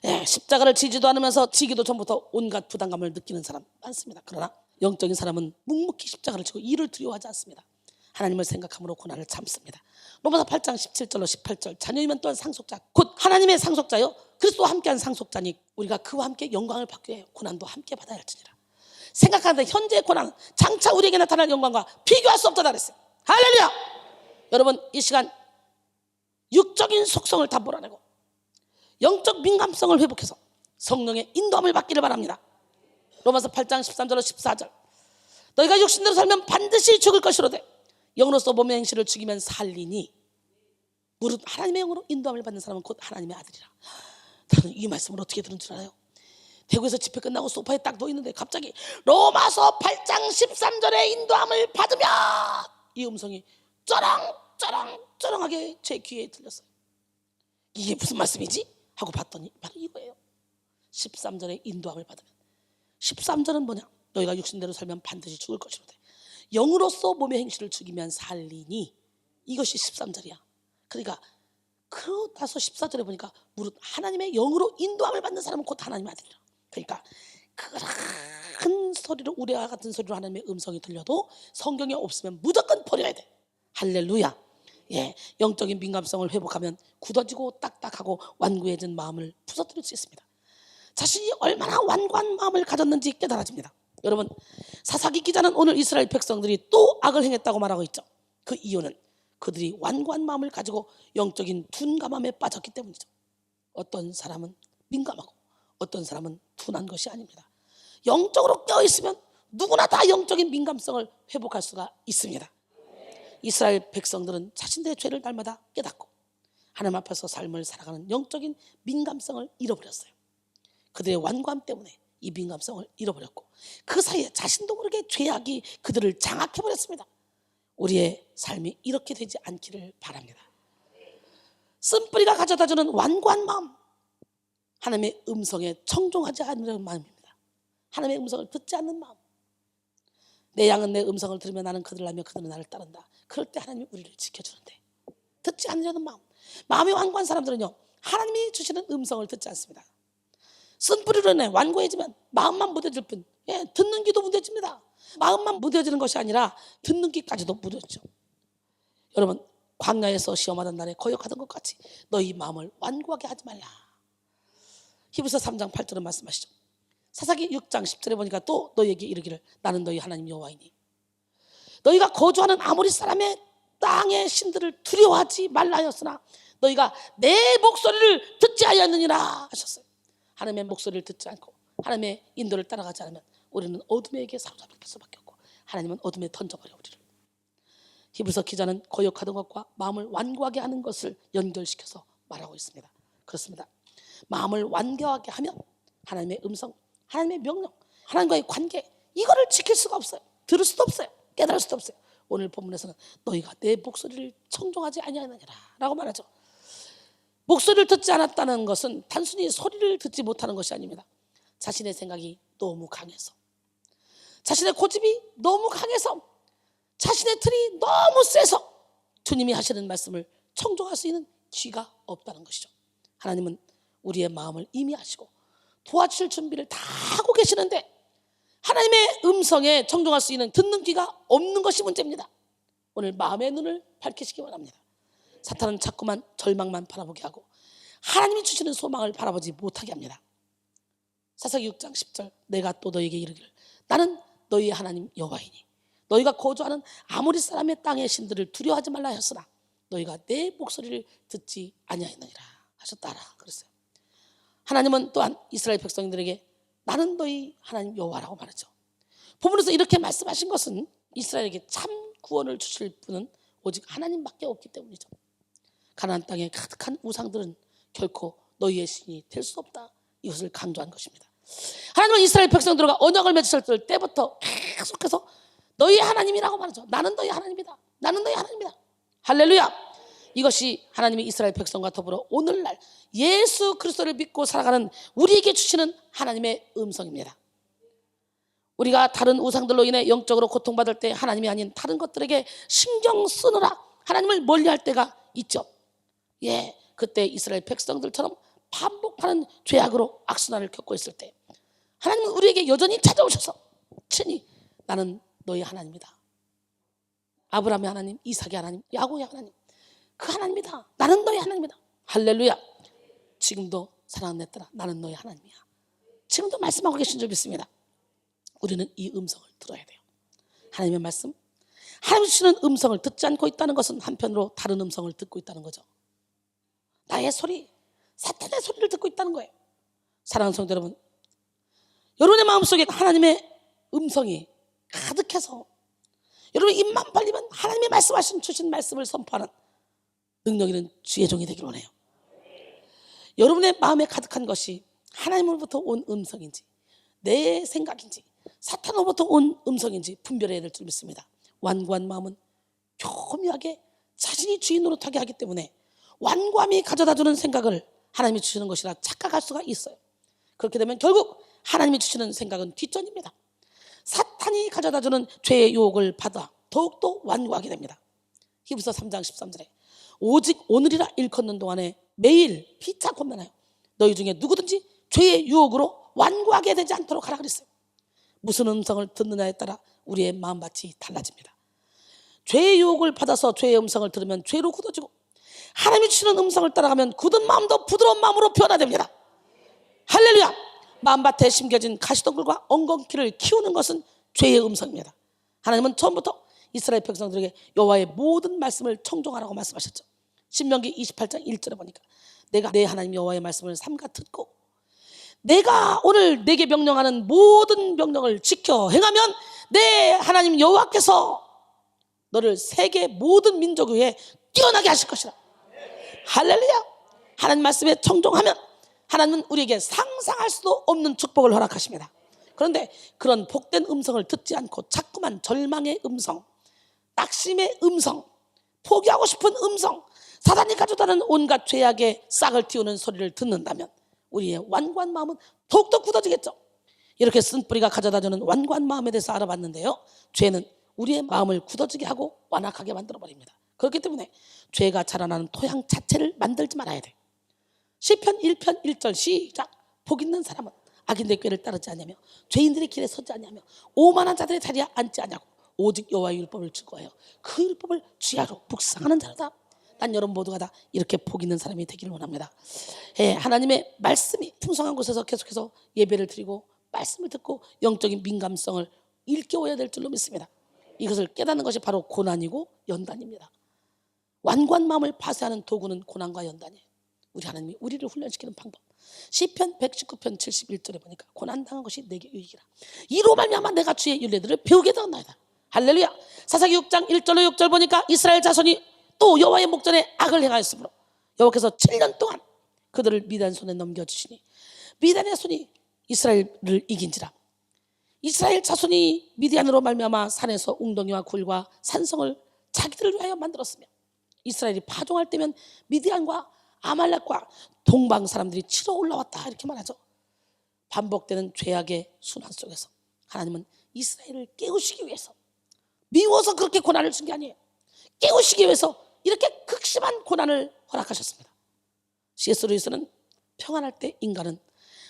예, 십자가를 지지도 않으면서 지기도 전부터 온갖 부담감을 느끼는 사람 많습니다. 그러나 영적인 사람은 묵묵히 십자가를 지고 이를 두려워하지 않습니다. 하나님을 생각함으로 고난을 참습니다. 로마서 8장 17절로 18절, 자녀이면 또한 상속자 곧 하나님의 상속자요 그리스도와 함께한 상속자니 우리가 그와 함께 영광을 받기 위해 고난도 함께 받아야 할지니라. 생각하는데 현재의 고난 장차 우리에게 나타날 영광과 비교할 수 없다 그랬어요. 할렐루야. 여러분 이 시간 육적인 속성을 다 몰아내고 영적 민감성을 회복해서 성령의 인도함을 받기를 바랍니다. 로마서 8장 13절로 14절, 너희가 육신대로 살면 반드시 죽을 것이로되 영으로서 몸의 행실을 죽이면 살리니 무릇 하나님의 영으로 인도함을 받는 사람은 곧 하나님의 아들이라. 나는 이 말씀을 어떻게 들은 줄 알아요? 대구에서 집회 끝나고 소파에 딱 누워있는데 갑자기 로마서 8장 13절의 인도함을 받으면 이 음성이 쩌렁쩌렁쩌렁하게 제 귀에 들렸어요. 이게 무슨 말씀이지? 하고 봤더니 바로 이거예요. 13절의 인도함을 받으면. 13절은 뭐냐? 너희가 육신대로 살면 반드시 죽을 것이로되 영으로서 몸의 행실을 죽이면 살리니, 이것이 13절이야. 그러니까 그러고 나서 14절에 보니까 무릇 하나님의 영으로 인도함을 받는 사람은 곧 하나님의 아들이라. 그러니까 큰 소리로, 우레와 같은 소리로 하나님의 음성이 들려도 성경에 없으면 무조건 버려야 돼. 할렐루야. 예, 영적인 민감성을 회복하면 굳어지고 딱딱하고 완고해진 마음을 부서뜨릴 수 있습니다. 자신이 얼마나 완고한 마음을 가졌는지 깨달아집니다. 여러분, 사사기 기자는 오늘 이스라엘 백성들이 또 악을 행했다고 말하고 있죠. 그 이유는 그들이 완고한 마음을 가지고 영적인 둔감함에 빠졌기 때문이죠. 어떤 사람은 민감하고 어떤 사람은 둔한 것이 아닙니다. 영적으로 깨어있으면 누구나 다 영적인 민감성을 회복할 수가 있습니다. 이스라엘 백성들은 자신들의 죄를 날마다 깨닫고 하나님 앞에서 삶을 살아가는 영적인 민감성을 잃어버렸어요. 그들의 완고함 때문에 이 민감성을 잃어버렸고 그 사이에 자신도 모르게 죄악이 그들을 장악해버렸습니다. 우리의 삶이 이렇게 되지 않기를 바랍니다. 쓴뿌리가 가져다주는 완고한 마음, 하나님의 음성에 청종하지 않는 마음입니다. 하나님의 음성을 듣지 않는 마음. 내 양은 내 음성을 들으면 나는 그들을 알며 그들은 나를 따른다. 그럴 때 하나님이 우리를 지켜주는데 듣지 않으려는 마음. 마음이 완고한 사람들은요 하나님이 주시는 음성을 듣지 않습니다. 쓴뿌리로 인해 완고해지면 마음만 무뎌질 뿐, 듣는 귀도 무뎌집니다. 마음만 무뎌지는 것이 아니라 듣는 귀까지도 무뎌지죠. 여러분, 광야에서 시험하던 날에 거역하던 것 같이 너희 마음을 완고하게 하지 말라. 히브리서 3장 8절은 말씀하시죠. 사사기 6장 10절에 보니까 또 너희에게 이르기를 나는 너희 하나님 여호와이니 너희가 거주하는 아모리 사람의 땅의 신들을 두려워하지 말라 하였으나 너희가 내 목소리를 듣지 아니하느니라 하셨어요. 하나님의 목소리를 듣지 않고 하나님의 인도를 따라가지 않으면 우리는 어둠에게 사로잡힐 수밖에 없고 하나님은 어둠에 던져버려 우리를. 히브리서 기자는 거역하던 것과 마음을 완고하게 하는 것을 연결시켜서 말하고 있습니다. 그렇습니다. 마음을 완고하게 하면 하나님의 음성, 하나님의 명령, 하나님과의 관계, 이거를 지킬 수가 없어요. 들을 수도 없어요. 깨달을 수도 없어요. 오늘 본문에서는 너희가 내 목소리를 청종하지 아니하느니라 라고 말하죠. 목소리를 듣지 않았다는 것은 단순히 소리를 듣지 못하는 것이 아닙니다. 자신의 생각이 너무 강해서, 자신의 고집이 너무 강해서, 자신의 틀이 너무 세서 주님이 하시는 말씀을 청종할 수 있는 귀가 없다는 것이죠. 하나님은 우리의 마음을 이미 아시고 도와주실 준비를 다 하고 계시는데 하나님의 음성에 청종할 수 있는 듣는 귀가 없는 것이 문제입니다. 오늘 마음의 눈을 밝히시기 바랍니다. 사탄은 자꾸만 절망만 바라보게 하고 하나님이 주시는 소망을 바라보지 못하게 합니다. 사사기 6장 10절 내가 또 너희에게 이르기를 나는 너희의 하나님 여호와이니 너희가 거주하는 아모리 사람의 땅의 신들을 두려워하지 말라 하였으나 너희가 내 목소리를 듣지 아니하였느니라 하셨다라 그랬어요. 하나님은 또한 이스라엘 백성들에게 나는 너희 하나님 여호와라고 말하죠. 본문에서 이렇게 말씀하신 것은 이스라엘에게 참 구원을 주실 분은 오직 하나님밖에 없기 때문이죠. 가나안 땅에 가득한 우상들은 결코 너희의 신이 될 수 없다, 이것을 강조한 것입니다. 하나님은 이스라엘 백성들과 언약을 맺으셨을 때부터 계속해서 너희 하나님이라고 말하죠. 나는 너희 하나님이다. 나는 너희 하나님이다. 할렐루야. 이것이 하나님이 이스라엘 백성과 더불어 오늘날 예수 그리스도를 믿고 살아가는 우리에게 주시는 하나님의 음성입니다. 우리가 다른 우상들로 인해 영적으로 고통받을 때 하나님이 아닌 다른 것들에게 신경 쓰느라 하나님을 멀리할 때가 있죠. 그때 이스라엘 백성들처럼 반복하는 죄악으로 악순환을 겪고 있을 때 하나님은 우리에게 여전히 찾아오셔서 친히 나는 너희 하나님이다. 아브라함의 하나님, 이삭의 하나님, 야곱의 하나님, 그 하나님이다. 나는 너희 하나님이다. 할렐루야. 지금도 사랑하는 내 딸아, 나는 너희 하나님이야. 지금도 말씀하고 계신 줄 믿습니다. 우리는 이 음성을 들어야 돼요. 하나님의 말씀, 하나님 주시는 음성을 듣지 않고 있다는 것은 한편으로 다른 음성을 듣고 있다는 거죠. 나의 소리, 사탄의 소리를 듣고 있다는 거예요. 사랑하는 성도 여러분, 여러분의 마음속에 하나님의 음성이 가득해서 여러분 입만 벌리면 하나님의 말씀하신 주신 말씀을 선포하는 능력 있는 주의 종이 되기를 원해요. 여러분의 마음에 가득한 것이 하나님으로부터 온 음성인지 내 생각인지 사탄으로부터 온 음성인지 분별해야 될 줄 믿습니다. 완고한 마음은 교묘하게 자신이 주인 노릇하게 하기 때문에 완고함이 가져다주는 생각을 하나님이 주시는 것이라 착각할 수가 있어요. 그렇게 되면 결국 하나님이 주시는 생각은 뒷전입니다. 사탄이 가져다주는 죄의 유혹을 받아 더욱더 완고하게 됩니다. 히브리서 3장 13절에 오직 오늘이라 일컫는 동안에 매일 피차 권면하여 너희 중에 누구든지 죄의 유혹으로 완고하게 되지 않도록 하라 그랬어요. 무슨 음성을 듣느냐에 따라 우리의 마음밭이 달라집니다. 죄의 유혹을 받아서 죄의 음성을 들으면 죄로 굳어지고 하나님이 주시는 음성을 따라가면 굳은 마음도 부드러운 마음으로 변화됩니다. 할렐루야. 마음밭에 심겨진 가시덩굴과 엉겅퀴를 키우는 것은 죄의 음성입니다. 하나님은 처음부터 이스라엘 백성들에게 여호와의 모든 말씀을 청종하라고 말씀하셨죠. 신명기 28장 1절에 보니까 내가 내 하나님 여호와의 말씀을 삼가 듣고 내가 오늘 내게 명령하는 모든 명령을 지켜 행하면 내 하나님 여호와께서 너를 세계 모든 민족 위에 뛰어나게 하실 것이라. 할렐루야. 하나님 말씀에 청종하면 하나님은 우리에게 상상할 수도 없는 축복을 허락하십니다. 그런데 그런 복된 음성을 듣지 않고 자꾸만 절망의 음성, 낙심의 음성, 포기하고 싶은 음성, 사단이 가져다는 온갖 죄악의 싹을 틔우는 소리를 듣는다면 우리의 완고한 마음은 더욱더 굳어지겠죠. 이렇게 쓴뿌리가 가져다주는 완고한 마음에 대해서 알아봤는데요, 죄는 우리의 마음을 굳어지게 하고 완악하게 만들어버립니다. 그렇기 때문에 죄가 자라나는 토양 자체를 만들지 말아야 돼요. 시편 1편 1절 시작. 복 있는 사람은 악인들의 꾀를 따르지 아니하며 죄인들의 길에 서지 아니하며 오만한 자들의 자리에 앉지 아니하고 오직 여호와의 율법을 즐거워하여 그 율법을 주야로 묵상하는 자로다. 난 여러분 모두가 다 이렇게 복 있는 사람이 되기를 원합니다. 하나님의 말씀이 풍성한 곳에서 계속해서 예배를 드리고 말씀을 듣고 영적인 민감성을 일깨워야 될 줄로 믿습니다. 이것을 깨닫는 것이 바로 고난이고 연단입니다. 완고한 마음을 파쇄하는 도구는 고난과 연단이에요. 우리 하나님이 우리를 훈련시키는 방법. 시편 119편 71절에 보니까 고난당한 것이 내게 유익이라. 이로 말미암아 내가 주의 율례들을 배우게 되었나이다. 할렐루야. 사사기 6장 1절로 6절 보니까 이스라엘 자손이 또 여호와의 목전에 악을 행하였으므로 여호와께서 7년 동안 그들을 미디안 손에 넘겨주시니 미디안의 손이 이스라엘을 이긴지라. 이스라엘 자손이 미디안으로 말미암아 산에서 웅덩이와 굴과 산성을 자기들을 위하여 만들었으며 이스라엘이 파종할 때면 미디안과 아말렉과 동방 사람들이 치러 올라왔다 이렇게 말하죠. 반복되는 죄악의 순환 속에서 하나님은 이스라엘을 깨우시기 위해서 미워서 그렇게 고난을 준 게 아니에요. 깨우시기 위해서 이렇게 극심한 고난을 허락하셨습니다. C.S. 루이스는 평안할 때 인간은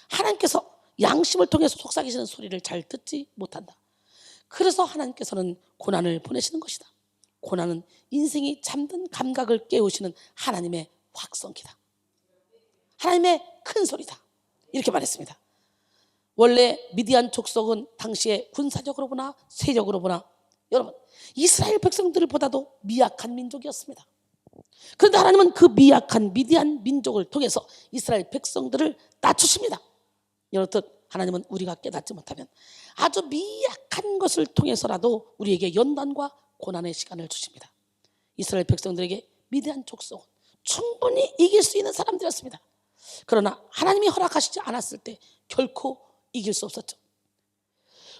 하나님께서 양심을 통해서 속삭이시는 소리를 잘 듣지 못한다. 그래서 하나님께서는 고난을 보내시는 것이다. 고난은 인생이 잠든 감각을 깨우시는 하나님의 확성기다. 하나님의 큰 소리다. 이렇게 말했습니다. 원래 미디안 족속은 당시에 군사적으로 보나 세력으로 보나 여러분 이스라엘 백성들을 보다도 미약한 민족이었습니다. 그런데 하나님은 그 미약한 미디안 민족을 통해서 이스라엘 백성들을 낮추십니다. 이렇듯 하나님은 우리가 깨닫지 못하면 아주 미약한 것을 통해서라도 우리에게 연단과 고난의 시간을 주십니다. 이스라엘 백성들에게 미디안 족속은 충분히 이길 수 있는 사람들이었습니다. 그러나 하나님이 허락하시지 않았을 때 결코 이길 수 없었죠.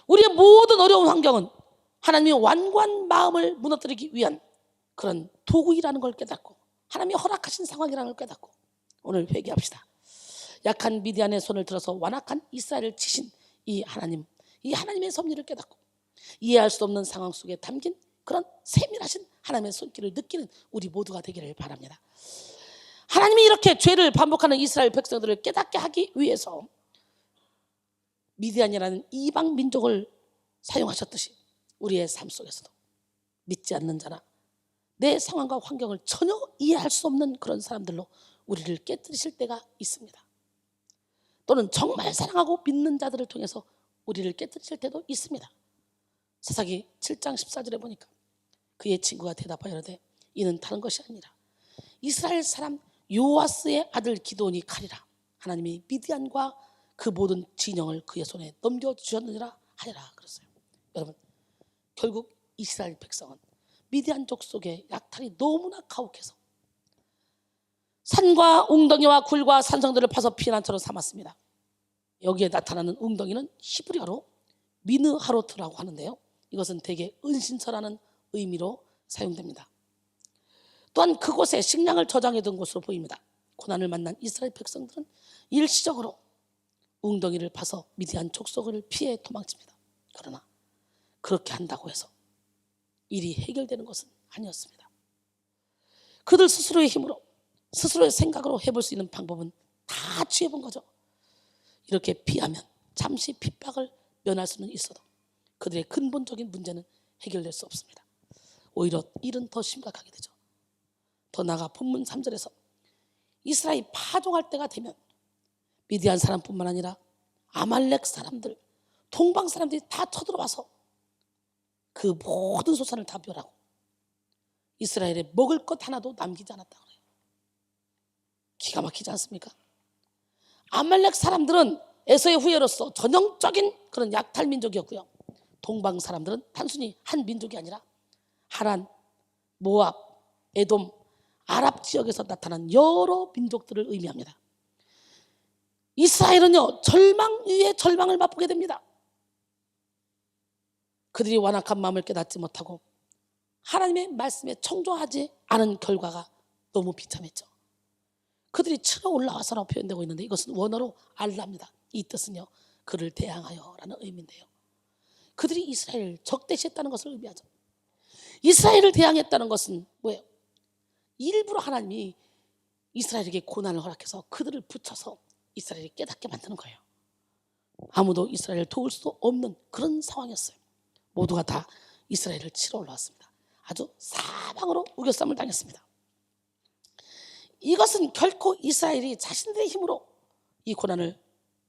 우리의 모든 어려운 환경은 하나님의 완고한 마음을 무너뜨리기 위한 그런 도구이라는 걸 깨닫고 하나님이 허락하신 상황이라는 걸 깨닫고 오늘 회개합시다. 약한 미디안의 손을 들어서 완악한 이스라엘을 치신 이 하나님의 섭리를 깨닫고 이해할 수 없는 상황 속에 담긴 그런 세밀하신 하나님의 손길을 느끼는 우리 모두가 되기를 바랍니다. 하나님이 이렇게 죄를 반복하는 이스라엘 백성들을 깨닫게 하기 위해서 미디안이라는 이방 민족을 사용하셨듯이 우리의 삶 속에서도 믿지 않는 자나 내 상황과 환경을 전혀 이해할 수 없는 그런 사람들로 우리를 깨뜨리실 때가 있습니다. 또는 정말 사랑하고 믿는 자들을 통해서 우리를 깨뜨리실 때도 있습니다. 사사기 7장 14절에 보니까 그의 친구가 대답하여 이르되 이는 다른 것이 아니라 이스라엘 사람 요아스의 아들 기드온이 칼이라. 하나님이 미디안과 그 모든 진영을 그의 손에 넘겨주셨느니라 하리라 그랬어요. 여러분 결국 이스라엘 백성은 미디안족 속의 약탈이 너무나 가혹해서 산과 웅덩이와 굴과 산성들을 파서 피난처로 삼았습니다. 여기에 나타나는 웅덩이는 히브리어로 미느하로트라고 하는데요. 이것은 대개 은신처라는 의미로 사용됩니다. 또한 그곳에 식량을 저장해둔 곳으로 보입니다. 고난을 만난 이스라엘 백성들은 일시적으로 웅덩이를 파서 미디안 족속을 피해 도망칩니다. 그러나 그렇게 한다고 해서 일이 해결되는 것은 아니었습니다. 그들 스스로의 힘으로 스스로의 생각으로 해볼 수 있는 방법은 다 취해본 거죠. 이렇게 피하면 잠시 핍박을 면할 수는 있어도 그들의 근본적인 문제는 해결될 수 없습니다. 오히려 일은 더 심각하게 되죠. 더 나아가 본문 3절에서 이스라엘이 파종할 때가 되면 미디안 사람뿐만 아니라 아말렉 사람들, 동방 사람들이 다 쳐들어와서 그 모든 소산을 다 멸하고 이스라엘에 먹을 것 하나도 남기지 않았다 그래요. 기가 막히지 않습니까? 아말렉 사람들은 에서의 후예로서 전형적인 그런 약탈 민족이었고요. 동방 사람들은 단순히 한 민족이 아니라 하란, 모압, 에돔, 아랍 지역에서 나타난 여러 민족들을 의미합니다. 이스라엘은요 절망 위에 절망을 맛보게 됩니다. 그들이 완악한 마음을 깨닫지 못하고 하나님의 말씀에 청조하지 않은 결과가 너무 비참했죠. 그들이 치러 올라와서라고 표현되고 있는데 이것은 원어로 알라입니다. 이 뜻은요 그를 대항하여 라는 의미인데요, 그들이 이스라엘을 적대시했다는 것을 의미하죠. 이스라엘을 대항했다는 것은 뭐예요? 일부러 하나님이 이스라엘에게 고난을 허락해서 그들을 붙여서 이스라엘이 깨닫게 만드는 거예요. 아무도 이스라엘을 도울 수 없는 그런 상황이었어요. 모두가 다 이스라엘을 치러 올라왔습니다. 아주 사방으로 우겨쌈을 당했습니다. 이것은 결코 이스라엘이 자신들의 힘으로 이 고난을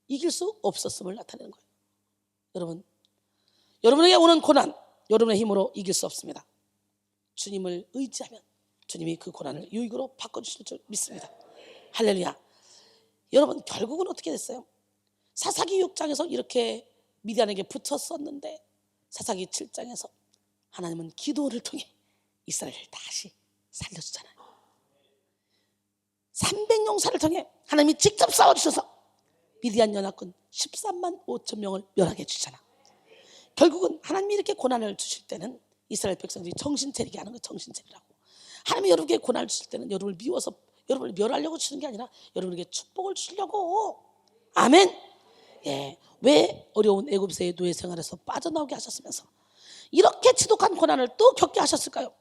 이길 수 없었음을 나타내는 거예요. 여러분, 여러분에게 오는 고난, 여러분의 힘으로 이길 수 없습니다. 주님을 의지하면 주님이 그 고난을 유익으로 바꿔주실 줄 믿습니다. 할렐루야. 여러분, 결국은 어떻게 됐어요? 사사기 6장에서 이렇게 미디안에게 붙었었는데 사사기 7장에서 하나님은 기도를 통해 이스라엘을 다시 살려주잖아요. 300용사를 통해 하나님이 직접 싸워주셔서 미디안 연합군 13만 5천 명을 멸하게 해주잖아. 결국은 하나님이 이렇게 고난을 주실 때는 이스라엘 백성들이 정신 차리게 하는 거, 정신 차리라고. 하나님이 여러분에게 고난을 주실 때는 여러분을 미워서 여러분을 멸하려고 주시는 게 아니라 여러분에게 축복을 주시려고. 아멘. 예, 왜 어려운 애굽에서의 노예 생활에서 빠져나오게 하셨으면서 이렇게 지독한 고난을 또 겪게 하셨을까요?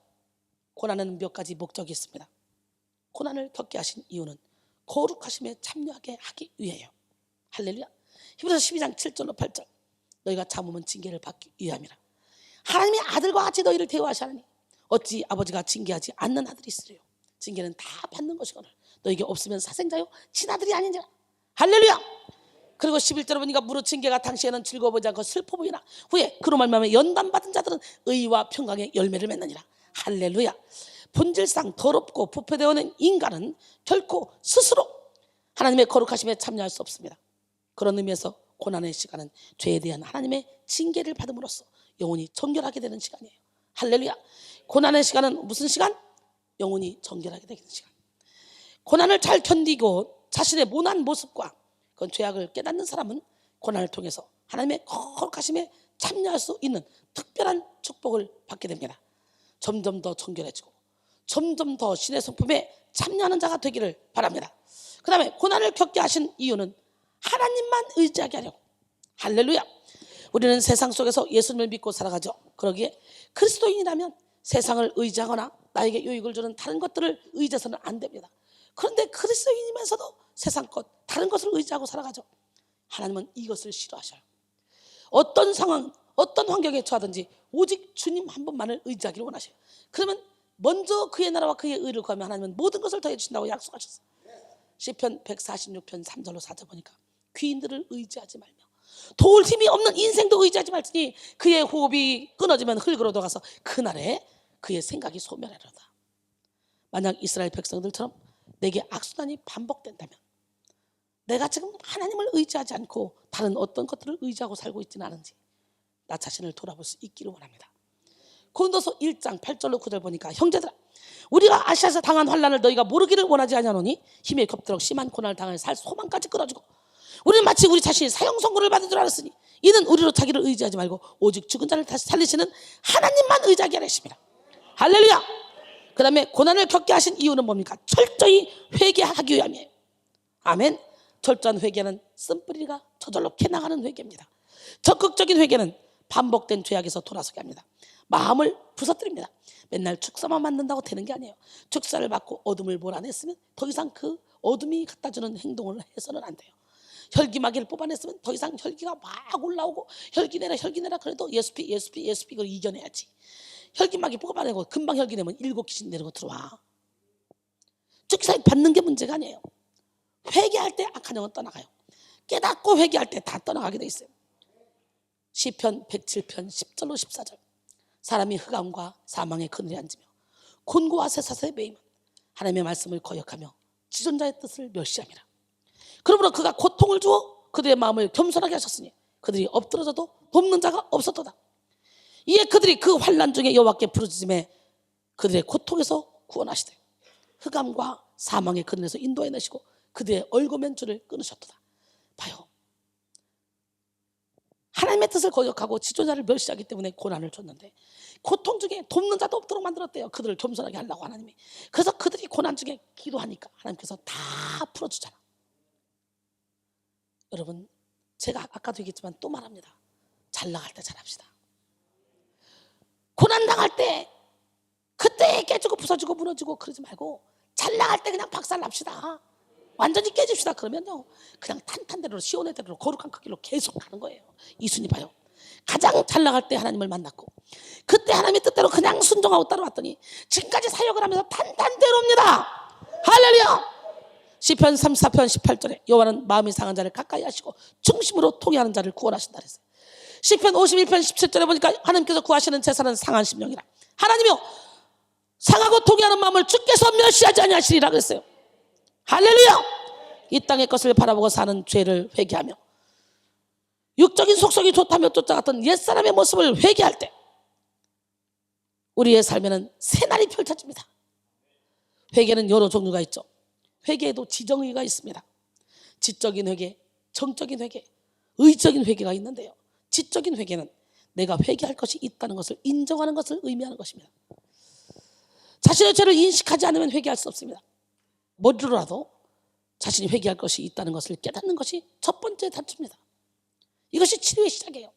고난에는 몇 가지 목적이 있습니다. 고난을 겪게 하신 이유는 거룩하심에 참여하게 하기 위해요. 할렐루야. 히브리서 12장 7절로 8절. 너희가 참으면 징계를 받기 위함이라. 하나님이 아들과 같이 너희를 대우하시나니 어찌 아버지가 징계하지 않는 아들이 있으리요. 징계는 다 받는 것이거늘 너희에게 없으면 사생자요 친아들이 아닌지라. 할렐루야. 그리고 11절에 보니까 무릇 징계가 당시에는 즐거워 보이지 않고 슬퍼 보이나 후에 그로 말미암아 연단받은 자들은 의와 평강의 열매를 맺느니라. 할렐루야. 본질상 더럽고 부패되어 있는 인간은 결코 스스로 하나님의 거룩하심에 참여할 수 없습니다. 그런 의미에서 고난의 시간은 죄에 대한 하나님의 징계를 받음으로써 영혼이 정결하게 되는 시간이에요. 할렐루야. 고난의 시간은 무슨 시간? 영혼이 정결하게 되는 시간. 고난을 잘 견디고 자신의 모난 모습과 그건 죄악을 깨닫는 사람은 고난을 통해서 하나님의 거룩하심에 참여할 수 있는 특별한 축복을 받게 됩니다. 점점 더 정결해지고 점점 더 신의 성품에 참여하는 자가 되기를 바랍니다. 그 다음에 고난을 겪게 하신 이유는 하나님만 의지하게 하려고. 할렐루야. 우리는 세상 속에서 예수님을 믿고 살아가죠. 그러기에 그리스도인이라면 세상을 의지하거나 나에게 유익을 주는 다른 것들을 의지해서는 안 됩니다. 그런데 그리스도인이면서도 세상 것, 다른 것을 의지하고 살아가죠. 하나님은 이것을 싫어하셔요. 어떤 상황, 어떤 환경에 처하든지 오직 주님 한 분만을 의지하기를 원하셔요. 그러면 먼저 그의 나라와 그의 의를 구하면 하나님은 모든 것을 더해 주신다고 약속하셨어요. 시편 146편 3절로 4절 보니까 귀인들을 의지하지 말며 도울 힘이 없는 인생도 의지하지 말지니 그의 호흡이 끊어지면 흙으로 들어가서 그날에 그의 생각이 소멸하리로다. 만약 이스라엘 백성들처럼 내게 악순환이 반복된다면 내가 지금 하나님을 의지하지 않고 다른 어떤 것들을 의지하고 살고 있지는 않은지 나 자신을 돌아볼 수 있기를 원합니다. 고린도서 1장 8절로 9절 보니까 형제들아 우리가 아시아에서 당한 환난을 너희가 모르기를 원하지 아니하노니 힘에 겹도록 심한 고난을 당하여 살 소망까지 끊어지고 우리는 마치 우리 자신이 사형 선고를 받은 줄 알았으니 이는 우리로 자기를 의지하지 말고 오직 죽은 자를 다시 살리시는 하나님만 의지하게 하려 하십니다. 할렐루야. 그 다음에 고난을 겪게 하신 이유는 뭡니까? 철저히 회개하기 위함이에요. 아멘. 철저한 회개는 쓴뿌리가 저절로 캐나가는 회개입니다. 적극적인 회개는 반복된 죄악에서 돌아서게 합니다. 마음을 부서뜨립니다. 맨날 축사만 만든다고 되는 게 아니에요. 축사를 받고 어둠을 몰아냈으면 더 이상 그 어둠이 갖다주는 행동을 해서는 안 돼요. 혈기마귀를 뽑아냈으면 더 이상 혈기가 막 올라오고 혈기내라 그래도 예수피 그걸 이겨내야지. 혈기마귀 뽑아내고 금방 혈기내면 7귀신 내리고 들어와. 축사 받는 게 문제가 아니에요. 회개할 때 악한 영은 떠나가요. 깨닫고 회개할 때 다 떠나가게 돼 있어요. 시편 107편 10절로 14절. 사람이 흑암과 사망의 그늘에 앉으며 곤고와 쇠사슬에 매이면 하나님의 말씀을 거역하며 지존자의 뜻을 멸시함이라. 그러므로 그가 고통을 주어 그들의 마음을 겸손하게 하셨으니 그들이 엎드러져도 돕는 자가 없었도다. 이에 그들이 그 환난 중에 여호와께 부르짖음에 그들의 고통에서 구원하시되 흑암과 사망의 그늘에서 인도해내시고 그들의 얼거맨줄을 끊으셨도다. 봐요. 하나님의 뜻을 거역하고 지존자를 멸시하기 때문에 고난을 줬는데 고통 중에 돕는 자도 없도록 만들었대요. 그들을 겸손하게 하려고 하나님이. 그래서 그들이 고난 중에 기도하니까 하나님께서 다 풀어주잖아. 여러분 제가 아까도 얘기했지만 또 말합니다. 잘 나갈 때 잘합시다. 고난 당할 때 그때 깨지고 부서지고 무너지고 그러지 말고 잘 나갈 때 그냥 박살납시다. 완전히 깨집시다. 그러면요, 그냥 탄탄대로 시온의 대로 거룩한 그 길로 계속 가는 거예요. 이순이 봐요. 가장 잘 나갈 때 하나님을 만났고, 그때 하나님의 뜻대로 그냥 순종하고 따라왔더니 지금까지 사역을 하면서 탄탄대로입니다. 할렐루야. 시편 34편 18절에 여호와는 마음이 상한 자를 가까이 하시고 중심으로 통회하는 자를 구원하신다 그랬어요. 시편 51편 17절에 보니까 하나님께서 구하시는 제사는 상한 심령이라. 하나님이요, 상하고 통회하는 마음을 주께서 멸시하지 아니하시리라 그랬어요. 할렐루야. 이 땅의 것을 바라보고 사는 죄를 회개하며 육적인 속성이 좋다며 쫓아갔던 옛사람의 모습을 회개할 때 우리의 삶에는 새날이 펼쳐집니다. 회개는 여러 종류가 있죠. 회개에도 지정의가 있습니다. 지적인 회개, 정적인 회개, 의적인 회개가 있는데요, 지적인 회개는 내가 회개할 것이 있다는 것을 인정하는 것을 의미하는 것입니다. 자신의 죄를 인식하지 않으면 회개할 수 없습니다. 머리로라도 자신이 회개할 것이 있다는 것을 깨닫는 것이 첫 번째 단추입니다. 이것이 치료의 시작이에요.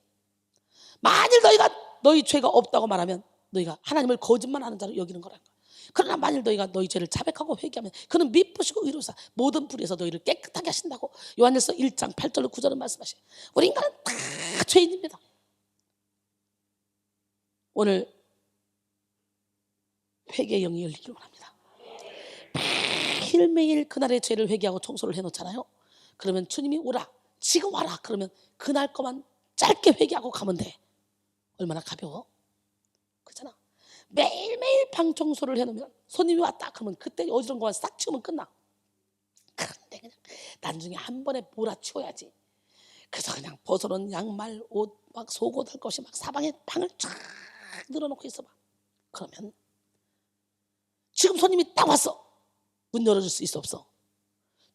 만일 너희가 너희 죄가 없다고 말하면 너희가 하나님을 거짓말하는 자로 여기는 거라는 거야. 그러나 만일 너희가 너희 죄를 자백하고 회개하면 그는 미쁘시고 의로사 모든 불의에서 너희를 깨끗하게 하신다고 요한일서 1장 8절로 9절은 말씀하셔요. 우리 인간은 다 죄인입니다. 오늘 회개의 영이 열리기를 원합니다. 매일매일 그날의 죄를 회개하고 청소를 해놓잖아요. 그러면 주님이 오라, 지금 와라 그러면 그날 거만 짧게 회개하고 가면 돼. 얼마나 가벼워? 그렇잖아. 매일매일 방 청소를 해놓으면 손님이 왔다 그러면 그때 어지러운 것만 싹 치우면 끝나. 그런데 그냥 나중에 한 번에 몰아치워야지. 그래서 그냥 벗어놓은 양말, 옷, 막 속옷 할 것이 막 사방에 방을 쫙 늘어놓고 있어 봐. 그러면 지금 손님이 딱 왔어. 문 열어줄 수 있어 없어?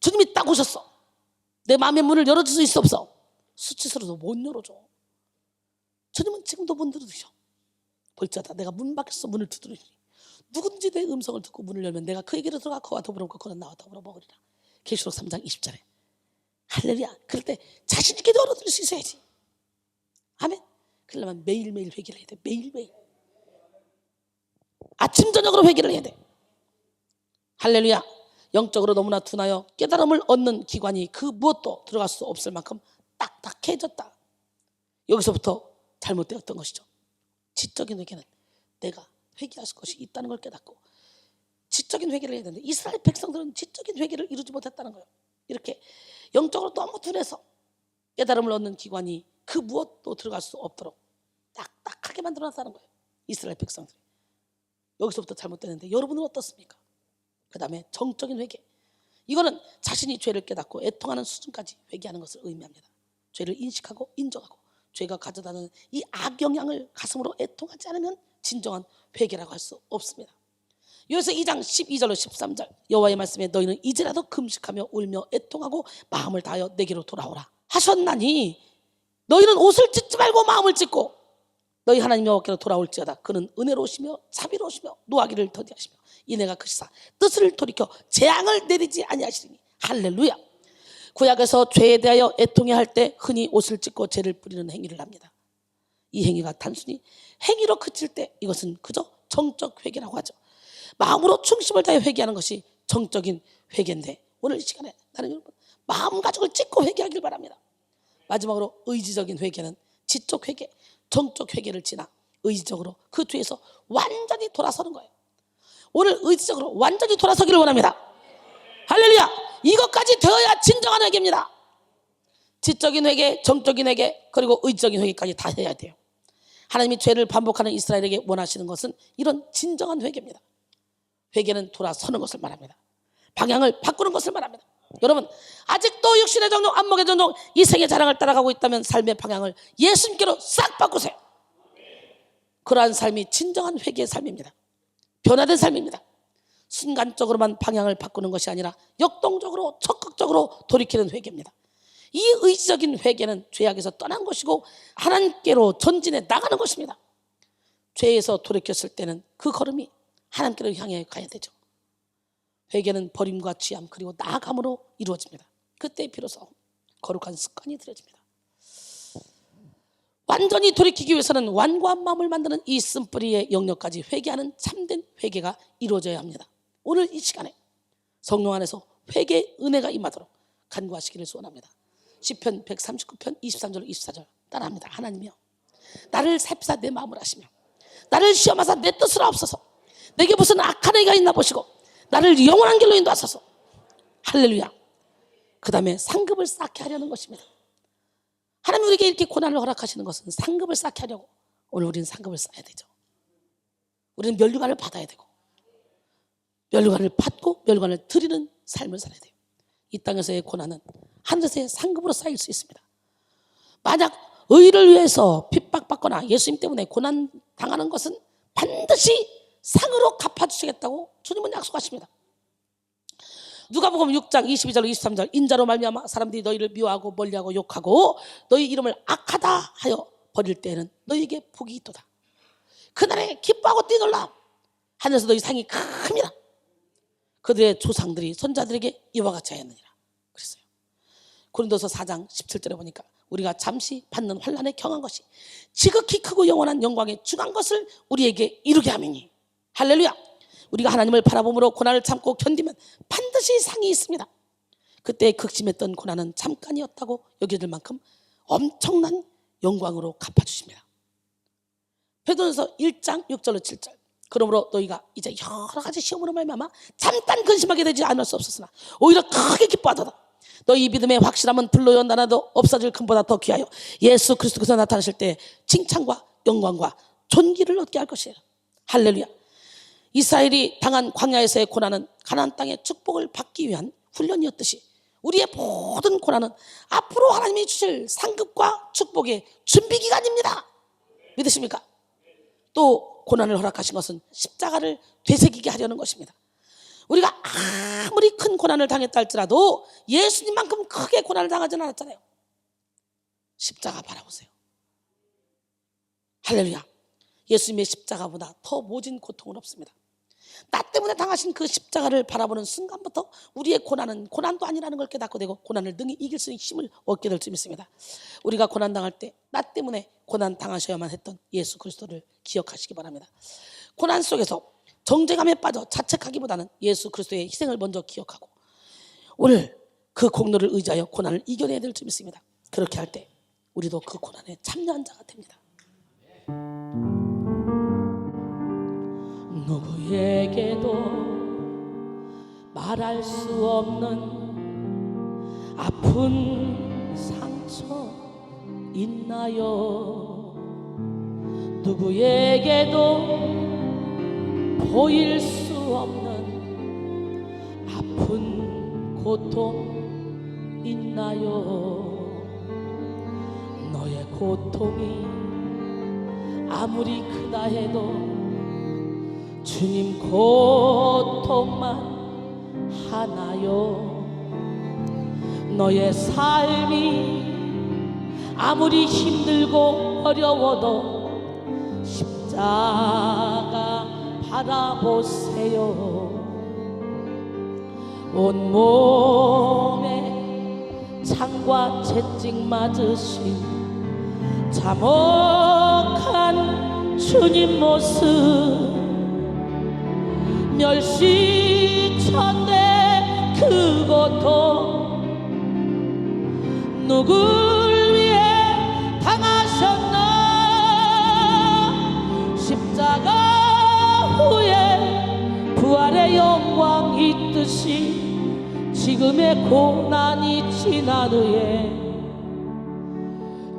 주님이 딱 오셨어. 내 마음의 문을 열어줄 수 있어 없어? 수치스러워도 못 열어줘. 주님은 지금도 문 두드리셔. 볼지어다 내가 문 밖에서 문을 두드리니 누군지 내 음성을 듣고 문을 열면 내가 그에게로 들어가 그와 더불어 먹고 그는 나와 더불어 먹으리라. 계시록 3장 20절에. 할렐루야. 그럴 때 자신 있게 열어드릴 수 있어야지. 아멘. 그러려면 매일매일 회개를 해야 돼. 매일매일. 아침 저녁으로 회개를 해야 돼. 할렐루야. 영적으로 너무나 둔하여 깨달음을 얻는 기관이 그 무엇도 들어갈 수 없을 만큼 딱딱해졌다. 여기서부터 잘못되었던 것이죠. 지적인 회개는 내가 회개할 것이 있다는 걸 깨닫고 지적인 회개를 해야 되는데 이스라엘 백성들은 지적인 회개를 이루지 못했다는 거예요. 이렇게 영적으로 너무 둔해서 깨달음을 얻는 기관이 그 무엇도 들어갈 수 없도록 딱딱하게 만들어놨다는 거예요. 이스라엘 백성들이. 여기서부터 잘못되는데 여러분은 어떻습니까? 그 다음에 정적인 회개. 이거는 자신이 죄를 깨닫고 애통하는 수준까지 회개하는 것을 의미합니다. 죄를 인식하고 인정하고 죄가 가져다는 이 악영향을 가슴으로 애통하지 않으면 진정한 회개라고 할 수 없습니다. 요새 2장 12절로 13절 여호와의 말씀에 너희는 이제라도 금식하며 울며 애통하고 마음을 다하여 내게로 돌아오라 하셨나니 너희는 옷을 찢지 말고 마음을 찢고 너희 하나님 여호와께로 돌아올지어다. 그는 은혜로우시며 자비로우시며 노하기를 더디하시며 이내가 크시사 뜻을 돌이켜 재앙을 내리지 아니하시리니. 할렐루야. 구약에서 죄에 대하여 애통해 할 때 흔히 옷을 찢고 죄를 뿌리는 행위를 합니다. 이 행위가 단순히 행위로 그칠 때 이것은 그저 정적 회개라고 하죠. 마음으로 충심을 다해 회개하는 것이 정적인 회개인데 오늘 이 시간에 나는 여러분 마음 가죽을 찢고 회개하길 바랍니다. 마지막으로 의지적인 회개는 지적 회개, 정적 회개를 지나 의지적으로 그 뒤에서 완전히 돌아서는 거예요. 오늘 의지적으로 완전히 돌아서기를 원합니다. 할렐루야. 이것까지 되어야 진정한 회개입니다. 지적인 회개, 정적인 회개, 그리고 의지적인 회개까지 다 해야 돼요. 하나님이 죄를 반복하는 이스라엘에게 원하시는 것은 이런 진정한 회개입니다. 회개는 돌아서는 것을 말합니다. 방향을 바꾸는 것을 말합니다. 여러분 아직도 육신의 정욕, 안목의 정욕, 이 세계 자랑을 따라가고 있다면 삶의 방향을 예수님께로 싹 바꾸세요. 그러한 삶이 진정한 회개의 삶입니다. 변화된 삶입니다. 순간적으로만 방향을 바꾸는 것이 아니라 역동적으로 적극적으로 돌이키는 회개입니다. 이 의지적인 회개는 죄악에서 떠난 것이고 하나님께로 전진해 나가는 것입니다. 죄에서 돌이켰을 때는 그 걸음이 하나님께로 향해 가야 되죠. 회개는 버림과 취함 그리고 나아감으로 이루어집니다. 그때 비로소 거룩한 습관이 들여집니다. 완전히 돌이키기 위해서는 완고한 마음을 만드는 이 쓴뿌리의 영역까지 회개하는 참된 회개가 이루어져야 합니다. 오늘 이 시간에 성령 안에서 회개 은혜가 임하도록 간구하시기를 소원합니다. 시편 139편 23절 24절 따라합니다. 하나님이여 나를 살피사 내 마음을 아시며 나를 시험하사 내 뜻을 아옵소서. 내게 무슨 악한 애가 있나 보시고 나를 영원한 길로 인도하소서. 할렐루야. 그 다음에 상급을 쌓게 하려는 것입니다. 하나님 우리에게 이렇게 고난을 허락하시는 것은 상급을 쌓게 하려고. 오늘 우리는 상급을 쌓아야 되죠. 우리는 면류관을 받아야 되고 면류관을 받고 면류관을 드리는 삶을 살아야 돼요. 이 땅에서의 고난은 하늘에서의 상급으로 쌓일 수 있습니다. 만약 의를 위해서 핍박받거나 예수님 때문에 고난 당하는 것은 반드시 상으로 갚아주시겠다고 주님은 약속하십니다. 누가복음 6장 22절 23절 인자로 말미암아 사람들이 너희를 미워하고 멀리하고 욕하고 너희 이름을 악하다 하여 버릴 때에는 너희에게 복이 있도다. 그날에 기뻐하고 뛰놀라. 하늘에서 너희 상이 큽니다. 그들의 조상들이 선자들에게 이와 같이 하였느니라 그랬어요. 고린도서 4장 17절에 보니까 우리가 잠시 받는 환난에 경한 것이 지극히 크고 영원한 영광에 중한 것을 우리에게 이루게 하미니. 할렐루야. 우리가 하나님을 바라봄으로 고난을 참고 견디면 반드시 상이 있습니다. 그때 극심했던 고난은 잠깐이었다고 여겨질 만큼 엄청난 영광으로 갚아주십니다. 베드로전서 1장 6절로 7절 그러므로 너희가 이제 여러 가지 시험으로 말미암아 잠깐 근심하게 되지 않을 수 없었으나 오히려 크게 기뻐하도다. 너희 믿음의 확실함은 불로 연단하도 없어질 금보다 더 귀하여 예수 그리스도께서 나타나실 때 칭찬과 영광과 존귀를 얻게 할 것이에요. 할렐루야. 이스라엘이 당한 광야에서의 고난은 가나안 땅의 축복을 받기 위한 훈련이었듯이 우리의 모든 고난은 앞으로 하나님이 주실 상급과 축복의 준비 기간입니다. 믿으십니까? 또 고난을 허락하신 것은 십자가를 되새기게 하려는 것입니다. 우리가 아무리 큰 고난을 당했다 할지라도 예수님만큼 크게 고난을 당하지는 않았잖아요. 십자가 바라보세요. 할렐루야. 예수님의 십자가보다 더 모진 고통은 없습니다. 나 때문에 당하신 그 십자가를 바라보는 순간부터 우리의 고난은 고난도 아니라는 걸 깨닫게 되고 고난을 능히 이길 수 있는 힘을 얻게 될 줄 믿습니다. 우리가 고난 당할 때 나 때문에 고난 당하셔야만 했던 예수 그리스도를 기억하시기 바랍니다. 고난 속에서 정죄감에 빠져 자책하기보다는 예수 그리스도의 희생을 먼저 기억하고 오늘 그 공로를 의지하여 고난을 이겨내야 될 줄 믿습니다. 그렇게 할 때 우리도 그 고난에 참여한 자가 됩니다. 누구에게도 말할 수 없는 아픈 상처 있나요? 누구에게도 보일 수 없는 아픈 고통 있나요? 너의 고통이 아무리 크다 해도 주님 고통만 하나요? 너의 삶이 아무리 힘들고 어려워도 십자가 바라보세요. 온몸에 창과 채찍 맞으신 참혹한 주님 모습 멸시쳤네. 그 고통 누굴 위해 당하셨나? 십자가 후에 부활의 영광 있듯이 지금의 고난이 지난 후에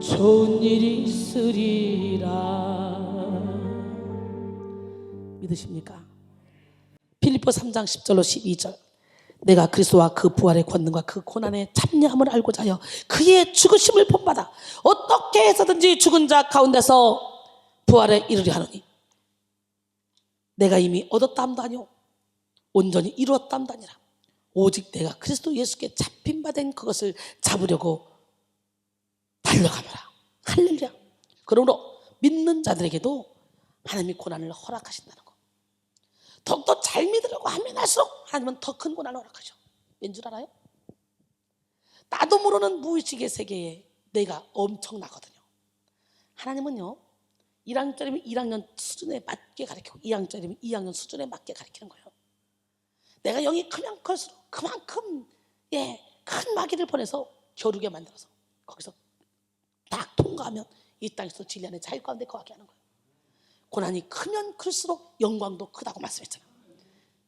좋은 일이 있으리라. 믿으십니까? 빌립보 3장 10절로 12절 내가 그리스도와 그 부활의 권능과 그 고난의 참여함을 알고자 하여 그의 죽으심을 본받아 어떻게 해서든지 죽은 자 가운데서 부활에 이르려 하노니 내가 이미 얻었다함도 아니오 온전히 이루었다함도 아니라 오직 내가 그리스도 예수께 잡힌 바 된 그것을 잡으려고 달려가노라. 할렐루야. 그러므로 믿는 자들에게도 하나님이 고난을 허락하신다는 거. 더욱더 잘 믿으려고 하면 할수록 하나님은 더 큰 고난을 허락하셔. 왠 줄 알아요? 나도 모르는 무의식의 세계에 내가 엄청나거든요. 하나님은요 1학년짜리면 1학년 수준에 맞게 가르치고 2학년짜리면 2학년 수준에 맞게 가르치는 거예요. 내가 영이 크면 클수록 그만큼 큰 마귀를 보내서 겨루게 만들어서 거기서 딱 통과하면 이 땅에서 진리 안에 자유 가운데 거하게 하는 거예요. 고난이 크면 클수록 영광도 크다고 말씀했잖아요.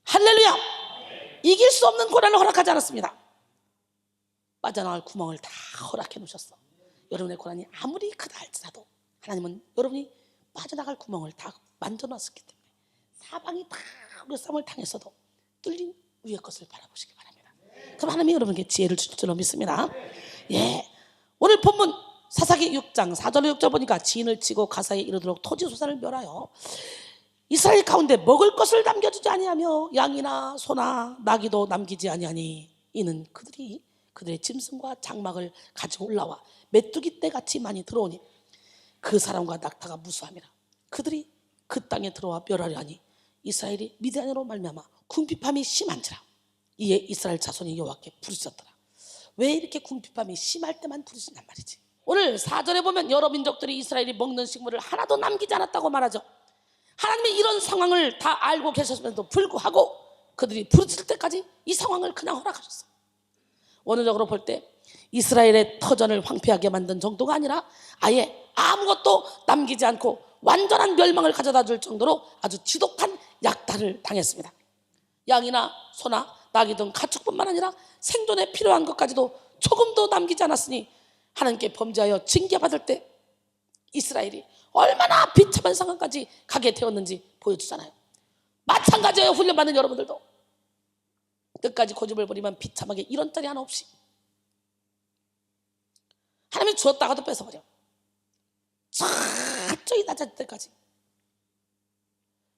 할렐루야! 이길 수 없는 고난을 허락하지 않았습니다. 빠져나갈 구멍을 다 허락해 놓으셨어. 여러분의 고난이 아무리 크다 할지라도 하나님은 여러분이 빠져나갈 구멍을 다 만들어놨었기 때문에 사방이 다 우리 싸움을 당했어도 뚫린 위의 것을 바라보시기 바랍니다. 그럼 하나님이 여러분에게 지혜를 주실 줄로 믿습니다. 오늘 본문 사사기 6장 4절로 6절 보니까 지인을 치고 가사에 이르도록 토지소산을 멸하여 이스라엘 가운데 먹을 것을 남겨주지 아니하며 양이나 소나 나귀도 남기지 아니하니 이는 그들의 짐승과 장막을 가지고 올라와 메뚜기 떼같이 많이 들어오니 그 사람과 낙타가 무수함이라. 그들이 그 땅에 들어와 멸하려 하니 이스라엘이 미디안으로 말미암아 궁핍함이 심한지라. 이에 이스라엘 자손이 여호와께 부르짖었더라. 왜 이렇게 궁핍함이 심할 때만 부르짖냔 말이지. 오늘 4절에 보면 여러 민족들이 이스라엘이 먹는 식물을 하나도 남기지 않았다고 말하죠. 하나님이 이런 상황을 다 알고 계셨음에도 불구하고 그들이 부르짖을 때까지 이 상황을 그냥 허락하셨어. 원어적으로 볼 때 이스라엘의 터전을 황폐하게 만든 정도가 아니라 아예 아무것도 남기지 않고 완전한 멸망을 가져다 줄 정도로 아주 지독한 약탈을 당했습니다. 양이나 소나 나귀 등 가축뿐만 아니라 생존에 필요한 것까지도 조금도 남기지 않았으니 하나님께 범죄하여 징계받을 때 이스라엘이 얼마나 비참한 상황까지 가게 되었는지 보여주잖아요. 마찬가지예요. 훈련받는 여러분들도 끝까지 고집을 부리면 비참하게 1원짜리 하나 없이 하나님이 주었다가도 뺏어버려. 저기 낮아질 때까지.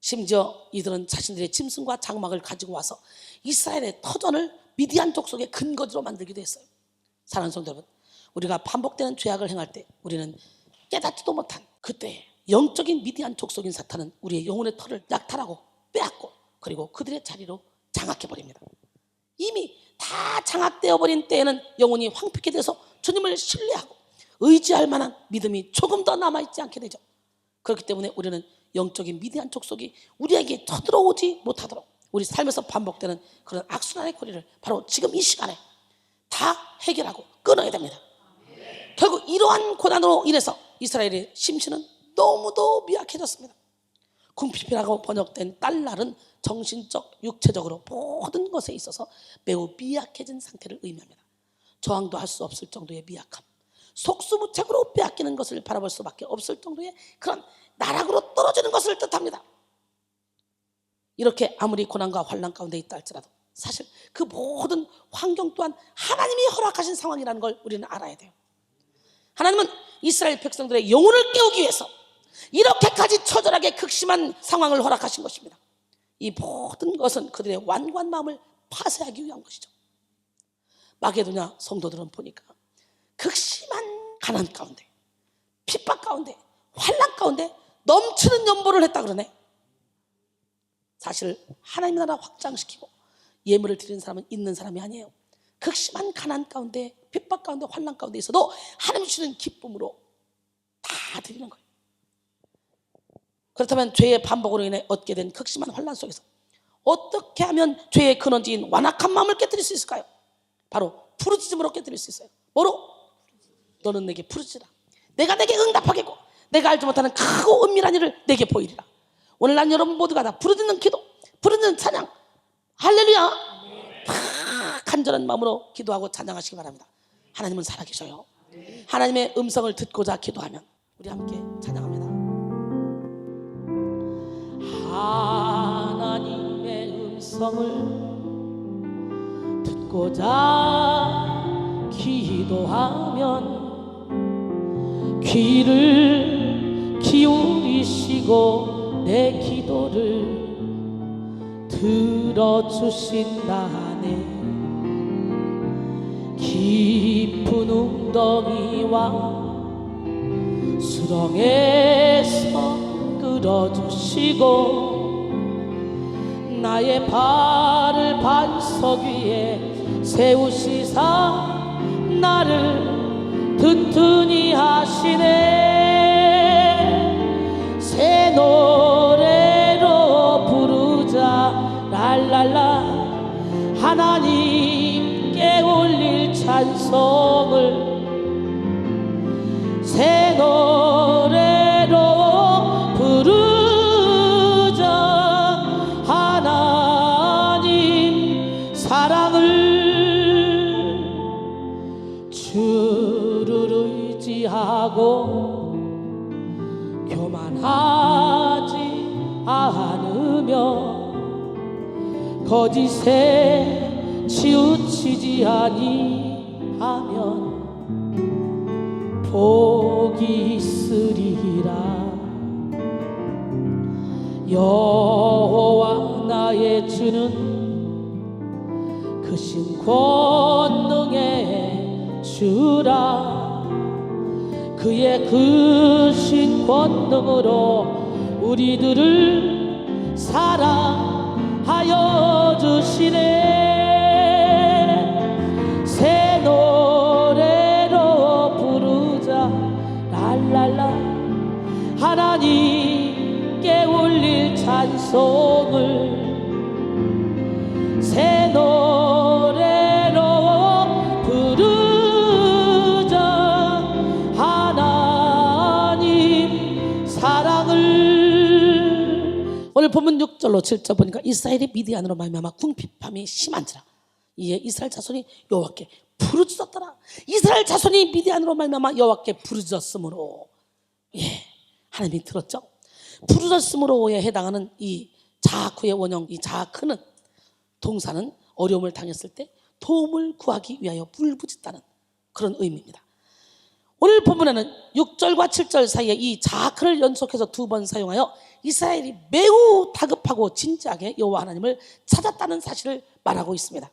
심지어 이들은 자신들의 짐승과 장막을 가지고 와서 이스라엘의 터전을 미디안 족속의 근거지로 만들기도 했어요. 사랑하는 성도 여러분, 우리가 반복되는 죄악을 행할 때 우리는 깨닫지도 못한 그때 영적인 미디안 족속인 사탄은 우리의 영혼의 터를 약탈하고 빼앗고 그리고 그들의 자리로 장악해버립니다. 이미 다 장악되어 버린 때에는 영혼이 황폐게 돼서 주님을 신뢰하고 의지할 만한 믿음이 조금 더 남아있지 않게 되죠. 그렇기 때문에 우리는 영적인 미디안 족속이 우리에게 쳐들어오지 못하도록 우리 삶에서 반복되는 그런 악순환의 고리를 바로 지금 이 시간에 다 해결하고 끊어야 됩니다. 결국 이러한 고난으로 인해서 이스라엘의 심신은 너무도 미약해졌습니다. 궁핍이라고 번역된 딸날은 정신적, 육체적으로 모든 것에 있어서 매우 미약해진 상태를 의미합니다. 저항도 할 수 없을 정도의 미약함, 속수무책으로 빼앗기는 것을 바라볼 수밖에 없을 정도의 그런 나락으로 떨어지는 것을 뜻합니다. 이렇게 아무리 고난과 환난 가운데 있다 할지라도 사실 그 모든 환경 또한 하나님이 허락하신 상황이라는 걸 우리는 알아야 돼요. 하나님은 이스라엘 백성들의 영혼을 깨우기 위해서 이렇게까지 처절하게 극심한 상황을 허락하신 것입니다. 이 모든 것은 그들의 완고한 마음을 파쇄하기 위한 것이죠. 마게도냐 성도들은 보니까 극심한 가난 가운데, 핍박 가운데, 환난 가운데 넘치는 연보를 했다 그러네. 사실 하나님 나라 확장시키고 예물을 드리는 사람은 있는 사람이 아니에요. 극심한 가난 가운데, 핍박 가운데, 환난 가운데 있어도 하나님 주시는 기쁨으로 다 드리는 거예요. 그렇다면 죄의 반복으로 인해 얻게 된 극심한 환난 속에서 어떻게 하면 죄의 근원지인 완악한 마음을 깨뜨릴 수 있을까요? 바로 부르짖음으로 깨뜨릴 수 있어요. 뭐로? 너는 내게 부르짖으라. 내가 내게 응답하겠고 내가 알지 못하는 크고 은밀한 일을 내게 보이리라. 오늘 난 여러분 모두가 다 부르짖는 기도, 부르짖는 찬양, 할렐루야, 다 간절한 마음으로 기도하고 찬양하시기 바랍니다. 하나님은 살아계셔요. 하나님의 음성을 듣고자 기도하면 우리 함께 찬양합니다. 하나님의 음성을 듣고자 기도하면 귀를 기울이시고 내 기도를 들어주신다네. 깊은 웅덩이와 수렁에서 끌어주시고 나의 발을 반석 위에 세우시사 나를 튼튼히 하시네. 새 노래로 부르자 랄랄라 하나님께 올릴 찬송을 새 노래로 부르자. 하나님 사랑을 주를 의지하고 교만하지 않으며 거짓에 치우치지 아니하면 복이 있으리라. 여호와 나의 주는 크신 권능의 주라. 그의 크신 권능으로 우리들을 사랑하여 주시네. 새 노래로 부르자. 랄랄라. 하나님께 올릴 찬송을 새 노래로 부르자. 하나님 사랑을. 오늘 본문 6절로 7절 보니까 이스라엘이 미디안으로 말미암아 궁핍함이 심한지라. 이에 이스라엘 자손이 여호와께 부르짖었더라. 이스라엘 자손이 미디안으로 말미암아 여호와께 부르짖었으므로, 하나님이 들었죠. 부르짖었으므로에 해당하는 이 자아크의 원형, 이 자아크는 동사는 어려움을 당했을 때 도움을 구하기 위하여 불부짖다는 그런 의미입니다. 오늘 본문에는 6절과 7절 사이에 이 자아크를 연속해서 2번 사용하여 이스라엘이 매우 다급하고 진지하게 여호와 하나님을 찾았다는 사실을 말하고 있습니다.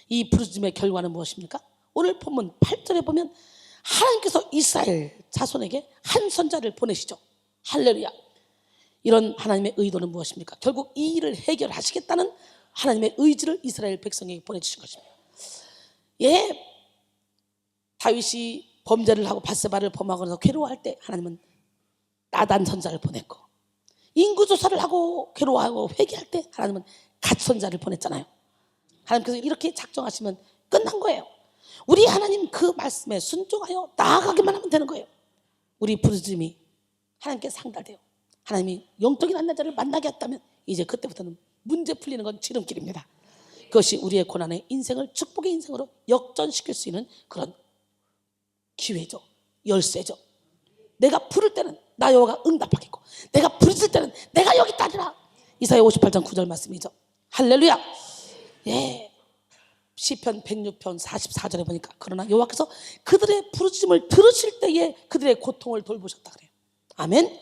이 부르짖음의 결과는 무엇입니까? 오늘 본문 8절에 보면 하나님께서 이스라엘 자손에게 한 선자를 보내시죠. 할렐루야. 이런 하나님의 의도는 무엇입니까? 결국 이 일을 해결하시겠다는 하나님의 의지를 이스라엘 백성에게 보내주신 것입니다. 다윗이 범죄를 하고 밧세바를 범하고 나서 괴로워할 때 하나님은 나단 선자를 보냈고, 인구조사를 하고 괴로워하고 회개할 때 하나님은 갓 선자를 보냈잖아요. 하나님께서 이렇게 작정하시면 끝난 거예요. 우리 하나님 그 말씀에 순종하여 나아가기만 하면 되는 거예요. 우리 부르짖음이 하나님께 상달돼요. 하나님이 영적인 한나자를 만나게 했다면 이제 그때부터는 문제 풀리는 건 지름길입니다. 그것이 우리의 고난의 인생을 축복의 인생으로 역전시킬 수 있는 그런 기회죠. 열쇠죠. 내가 부를 때는 나 여호와가 응답하겠고, 내가 부르짖을 때는 내가 여기 있다니라. 이사야 58장 9절 말씀이죠. 할렐루야. 시편 106편 44절에 보니까 그러나 여호와께서 그들의 부르짖음을 들으실 때에 그들의 고통을 돌보셨다 그래요. 아멘.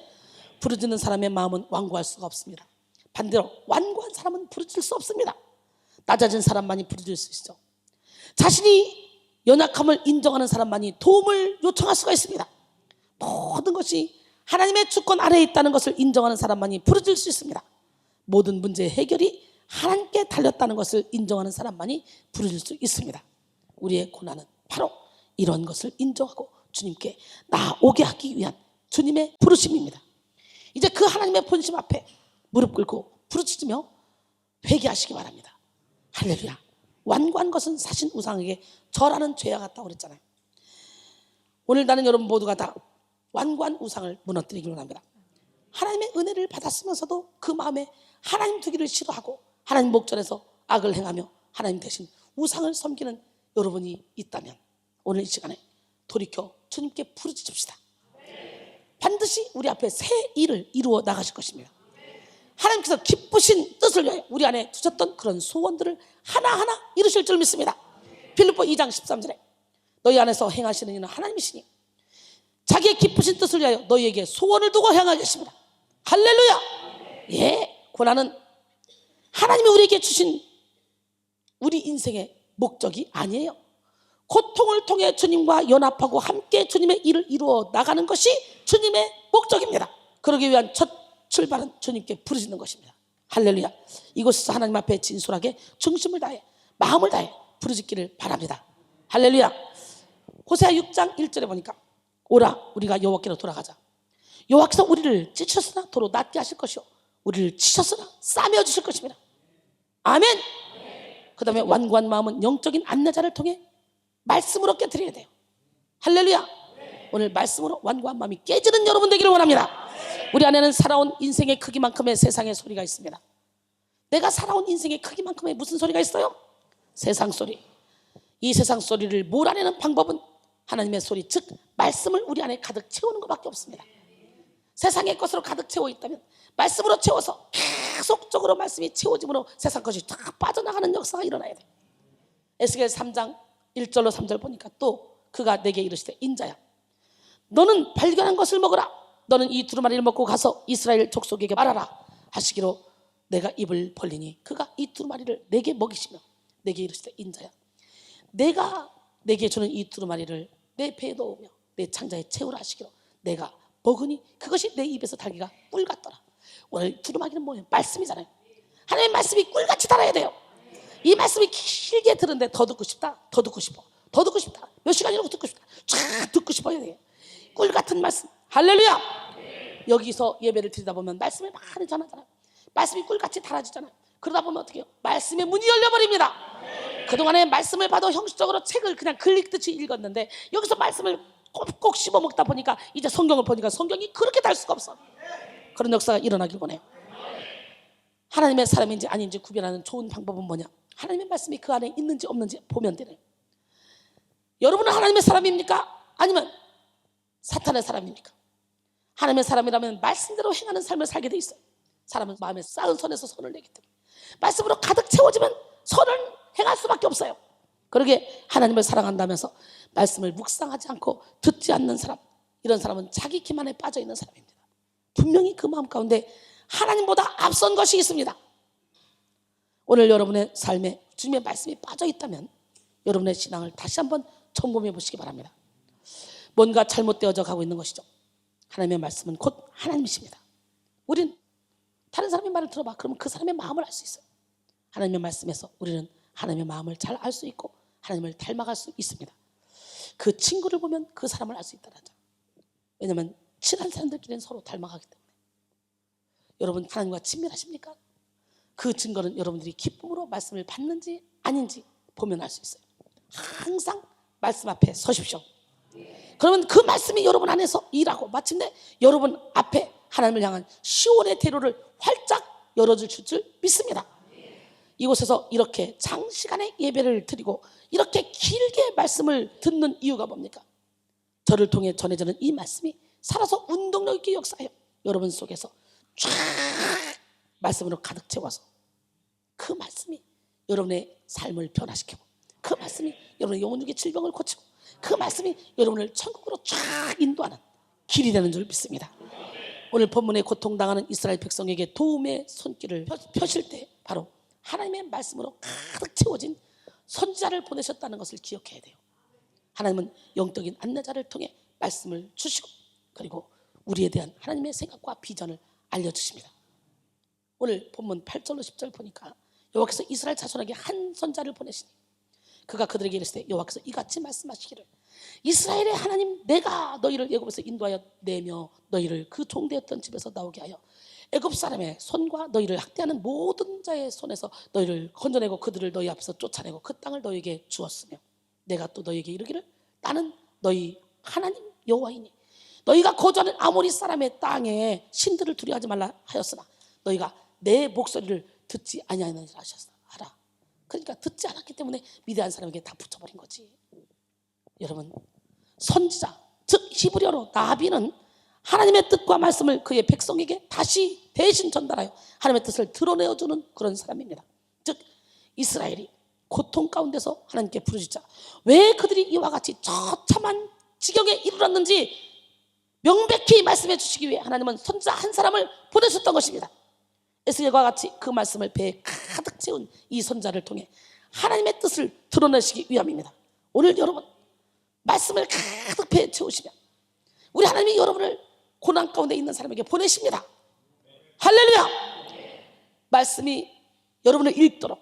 부르짖는 사람의 마음은 완고할 수가 없습니다. 반대로 완고한 사람은 부르짖을 수 없습니다. 낮아진 사람만이 부르짖을 수 있죠. 자신이 연약함을 인정하는 사람만이 도움을 요청할 수가 있습니다. 모든 것이 하나님의 주권 아래에 있다는 것을 인정하는 사람만이 부르짖을 수 있습니다. 모든 문제의 해결이 하나님께 달렸다는 것을 인정하는 사람만이 부르짖을 수 있습니다. 우리의 고난은 바로 이런 것을 인정하고 주님께 나오게 하기 위한 주님의 부르심입니다. 이제 그 하나님의 본심 앞에 무릎 꿇고 부르짖으며 회개하시기 바랍니다. 할렐루야. 완고한 것은 사신 우상에게 절하는 죄와 같다고 그랬잖아요. 오늘 나는 여러분 모두가 다 완고한 우상을 무너뜨리기를 원합니다. 하나님의 은혜를 받았으면서도 그 마음에 하나님 두기를 싫어하고 하나님 목전에서 악을 행하며 하나님 대신 우상을 섬기는 여러분이 있다면 오늘 이 시간에 돌이켜 주님께 부르짖읍시다. 반드시 우리 앞에 새 일을 이루어 나가실 것입니다. 하나님께서 기쁘신 뜻을 위하여 우리 안에 두셨던 그런 소원들을 하나하나 이루실 줄 믿습니다. 빌립보 2장 13절에 너희 안에서 행하시는 이는 하나님이시니 자기의 기쁘신 뜻을 위하여 너희에게 소원을 두고 향하게 하십니다. 할렐루야. 고난은 하나님이 우리에게 주신 우리 인생의 목적이 아니에요. 고통을 통해 주님과 연합하고 함께 주님의 일을 이루어 나가는 것이 주님의 목적입니다. 그러기 위한 첫 출발은 주님께 부르짖는 것입니다. 할렐루야. 이곳에서 하나님 앞에 진솔하게 중심을 다해 마음을 다해 부르짖기를 바랍니다. 할렐루야. 호세아 6장 1절에 보니까 오라 우리가 여호와께로 돌아가자. 여호와께서 우리를 찢으셨으나 도로 낫게 하실 것이요 우리를 치셨으나 싸매어 주실 것입니다. 아멘. 그 다음에 완고한 마음은 영적인 안내자를 통해 말씀으로 깨뜨려야 돼요. 할렐루야. 오늘 말씀으로 완고한 마음이 깨지는 여러분 되기를 원합니다. 우리 안에는 살아온 인생의 크기만큼의 세상의 소리가 있습니다. 내가 살아온 인생의 크기만큼의 무슨 소리가 있어요? 세상 소리. 이 세상 소리를 몰아내는 방법은 하나님의 소리, 즉 말씀을 우리 안에 가득 채우는 것밖에 없습니다. 세상의 것으로 가득 채워 있다면 말씀으로 채워서 계속적으로 말씀이 채워짐으로 세상 것이 다 빠져나가는 역사가 일어나야 돼요. 에스겔 3장 1절로 3절 보니까 또 그가 내게 이르시되 인자야, 너는 발견한 것을 먹으라. 너는 이 두루마리를 먹고 가서 이스라엘 족속에게 말하라 하시기로 내가 입을 벌리니 그가 이 두루마리를 내게 먹이시며 내게 이르시되 인자야, 내가 내게 주는 이 두루마리를 내 배에 넣으며 내 창자에 채우라 하시기로 내가 먹으니 그것이 내 입에서 달기가 꿀 같더라. 오늘 두루마리는 뭐예요? 말씀이잖아요. 하나님의 말씀이 꿀같이 달아야 돼요. 이 말씀이 길게 들은데 더 듣고 싶다, 더 듣고 싶어, 더 듣고 싶다, 몇 시간이라고 듣고 싶다, 쫙 듣고 싶어야 돼요. 꿀 같은 말씀. 할렐루야. 여기서 예배를 드리다 보면 말씀을 많이 전하잖아요. 말씀이 꿀같이 달아지잖아요. 그러다 보면 어떻게 해요? 말씀의 문이 열려버립니다. 그동안에 말씀을 봐도 형식적으로 책을 그냥 글릭듯이 읽었는데 여기서 말씀을 꼭꼭 씹어 먹다 보니까 이제 성경을 보니까 성경이 그렇게 달 수가 없어. 그런 역사가 일어나길 원해요. 하나님의 사람인지 아닌지 구별하는 좋은 방법은 뭐냐? 하나님의 말씀이 그 안에 있는지 없는지 보면 되네요. 여러분은 하나님의 사람입니까? 아니면 사탄의 사람입니까? 하나님의 사람이라면 말씀대로 행하는 삶을 살게 돼 있어요. 사람은 마음에 쌓은 선에서 선을 내기 때문에 말씀으로 가득 채워지면 선을 행할 수밖에 없어요. 그러게 하나님을 사랑한다면서 말씀을 묵상하지 않고 듣지 않는 사람, 이런 사람은 자기 기만에 빠져 있는 사람입니다. 분명히 그 마음 가운데 하나님보다 앞선 것이 있습니다. 오늘 여러분의 삶에 주님의 말씀이 빠져 있다면 여러분의 신앙을 다시 한번 점검해 보시기 바랍니다. 뭔가 잘못되어져 가고 있는 것이죠. 하나님의 말씀은 곧 하나님이십니다. 우린 다른 사람의 말을 들어봐. 그러면 그 사람의 마음을 알 수 있어요. 하나님의 말씀에서 우리는 하나님의 마음을 잘 알 수 있고 하나님을 닮아갈 수 있습니다. 그 친구를 보면 그 사람을 알 수 있다는 점. 왜냐하면 친한 사람들끼리는 서로 닮아가기 때문에. 여러분 하나님과 친밀하십니까? 그 증거는 여러분들이 기쁨으로 말씀을 받는지 아닌지 보면 알 수 있어요. 항상 말씀 앞에 서십시오. 그러면 그 말씀이 여러분 안에서 일하고 마침내 여러분 앞에 하나님을 향한 시온의 대로를 활짝 열어줄 줄 믿습니다. 이곳에서 이렇게 장시간의 예배를 드리고 이렇게 길게 말씀을 듣는 이유가 뭡니까? 저를 통해 전해지는 이 말씀이 살아서 운동력 있게 역사해요. 여러분 속에서 쫙 말씀으로 가득 채워서 그 말씀이 여러분의 삶을 변화시키고 그 말씀이 여러분의 영혼육의 질병을 고치고 그 말씀이 여러분을 천국으로 쫙 인도하는 길이 되는 줄 믿습니다. 오늘 본문에 고통당하는 이스라엘 백성에게 도움의 손길을 펴실 때 바로 하나님의 말씀으로 가득 채워진 선지자를 보내셨다는 것을 기억해야 돼요. 하나님은 영적인 안내자를 통해 말씀을 주시고 그리고 우리에 대한 하나님의 생각과 비전을 알려주십니다. 오늘 본문 8절로 10절 보니까 여호와께서 이스라엘 자손에게 한 선자를 보내시니 그가 그들에게 이르시되 여호와께서 이같이 말씀하시기를 이스라엘의 하나님 내가 너희를 애굽에서 인도하여 내며 너희를 그 종되었던 집에서 나오게 하여 애굽 사람의 손과 너희를 학대하는 모든 자의 손에서 너희를 건져내고 그들을 너희 앞에서 쫓아내고 그 땅을 너희에게 주었으며 내가 또 너희에게 이르기를 나는 너희 하나님 여호와이니 너희가 거주하는 아모리 사람의 땅에 신들을 두려워하지 말라 하였으나 너희가 내 목소리를 듣지 아니하느니라 하셨으나 알아. 그러니까 듣지 않았기 때문에 미디안 사람에게 다 붙여버린 거지. 여러분 선지자 즉 히브리어로 나비는 하나님의 뜻과 말씀을 그의 백성에게 다시 대신 전달하여 하나님의 뜻을 드러내어주는 그런 사람입니다. 즉 이스라엘이 고통 가운데서 하나님께 부르짖자 왜 그들이 이와 같이 처참한 지경에 이르렀는지 명백히 말씀해 주시기 위해 하나님은 선지자 한 사람을 보내셨던 것입니다. 에스겔과 같이 그 말씀을 배에 가득 채운 이 선지자를 통해 하나님의 뜻을 드러내시기 위함입니다. 오늘 여러분 말씀을 가득 배에 채우시면 우리 하나님이 여러분을 고난 가운데 있는 사람에게 보내십니다. 할렐루야. 말씀이 여러분을 읽도록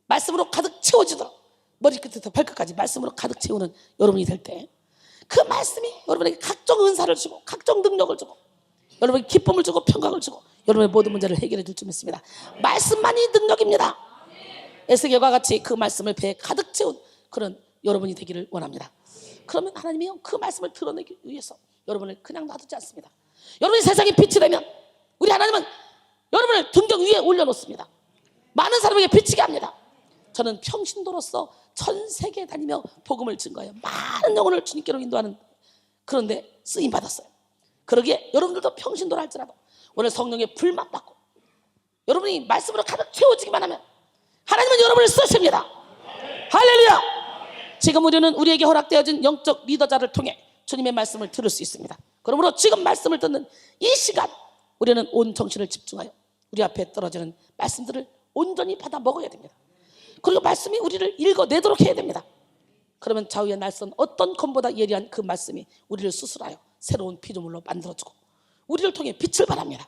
말씀으로 가득 채워지도록 머리끝부터 발끝까지 말씀으로 가득 채우는 여러분이 될 때 그 말씀이 여러분에게 각종 은사를 주고 각종 능력을 주고 여러분에게 기쁨을 주고 평강을 주고 여러분의 모든 문제를 해결해 줄 줄 믿습니다. 말씀만이 능력입니다. 에스겔과 같이 그 말씀을 배에 가득 채운 그런 여러분이 되기를 원합니다. 그러면 하나님이 그 말씀을 드러내기 위해서 여러분을 그냥 놔두지 않습니다. 여러분이 세상에 빛이 되면 우리 하나님은 여러분을 등경 위에 올려놓습니다. 많은 사람에게 비치게 합니다. 저는 평신도로서 전 세계에 다니며 복음을 증거하여 많은 영혼을 주님께로 인도하는 그런데 쓰임 받았어요. 그러기에 여러분들도 평신도를 할지라도 오늘 성령의 불만 받고 여러분이 말씀으로 가득 채워지기만 하면 하나님은 여러분을 쓰십니다. 할렐루야. 지금 우리는 우리에게 허락되어진 영적 리더자를 통해 주님의 말씀을 들을 수 있습니다. 그러므로 지금 말씀을 듣는 이 시간 우리는 온 정신을 집중하여 우리 앞에 떨어지는 말씀들을 온전히 받아 먹어야 됩니다. 그리고 말씀이 우리를 읽어내도록 해야 됩니다. 그러면 좌우의 날선 어떤 검보다 예리한 그 말씀이 우리를 수술하여 새로운 피조물로 만들어주고 우리를 통해 빛을 발합니다.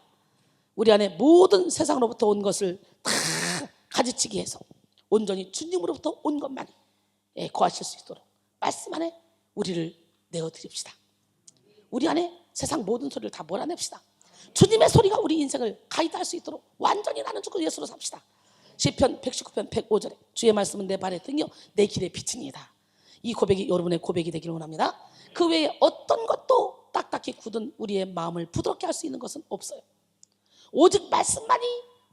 우리 안에 모든 세상으로부터 온 것을 다 가지치기 해서 온전히 주님으로부터 온 것만이 거하실 수 있도록 말씀 안에 우리를 내어드립시다. 우리 안에 세상 모든 소리를 다 몰아냅시다. 주님의 소리가 우리 인생을 가이드할 수 있도록 완전히 나는 죽고 예수로 삽시다. 시편 119편 105절에 주의 말씀은 내 발의 등이요 내 길의 빛이니이다. 이 고백이 여러분의 고백이 되기를 원합니다. 그 외에 어떤 것도 딱딱히 굳은 우리의 마음을 부드럽게 할 수 있는 것은 없어요. 오직 말씀만이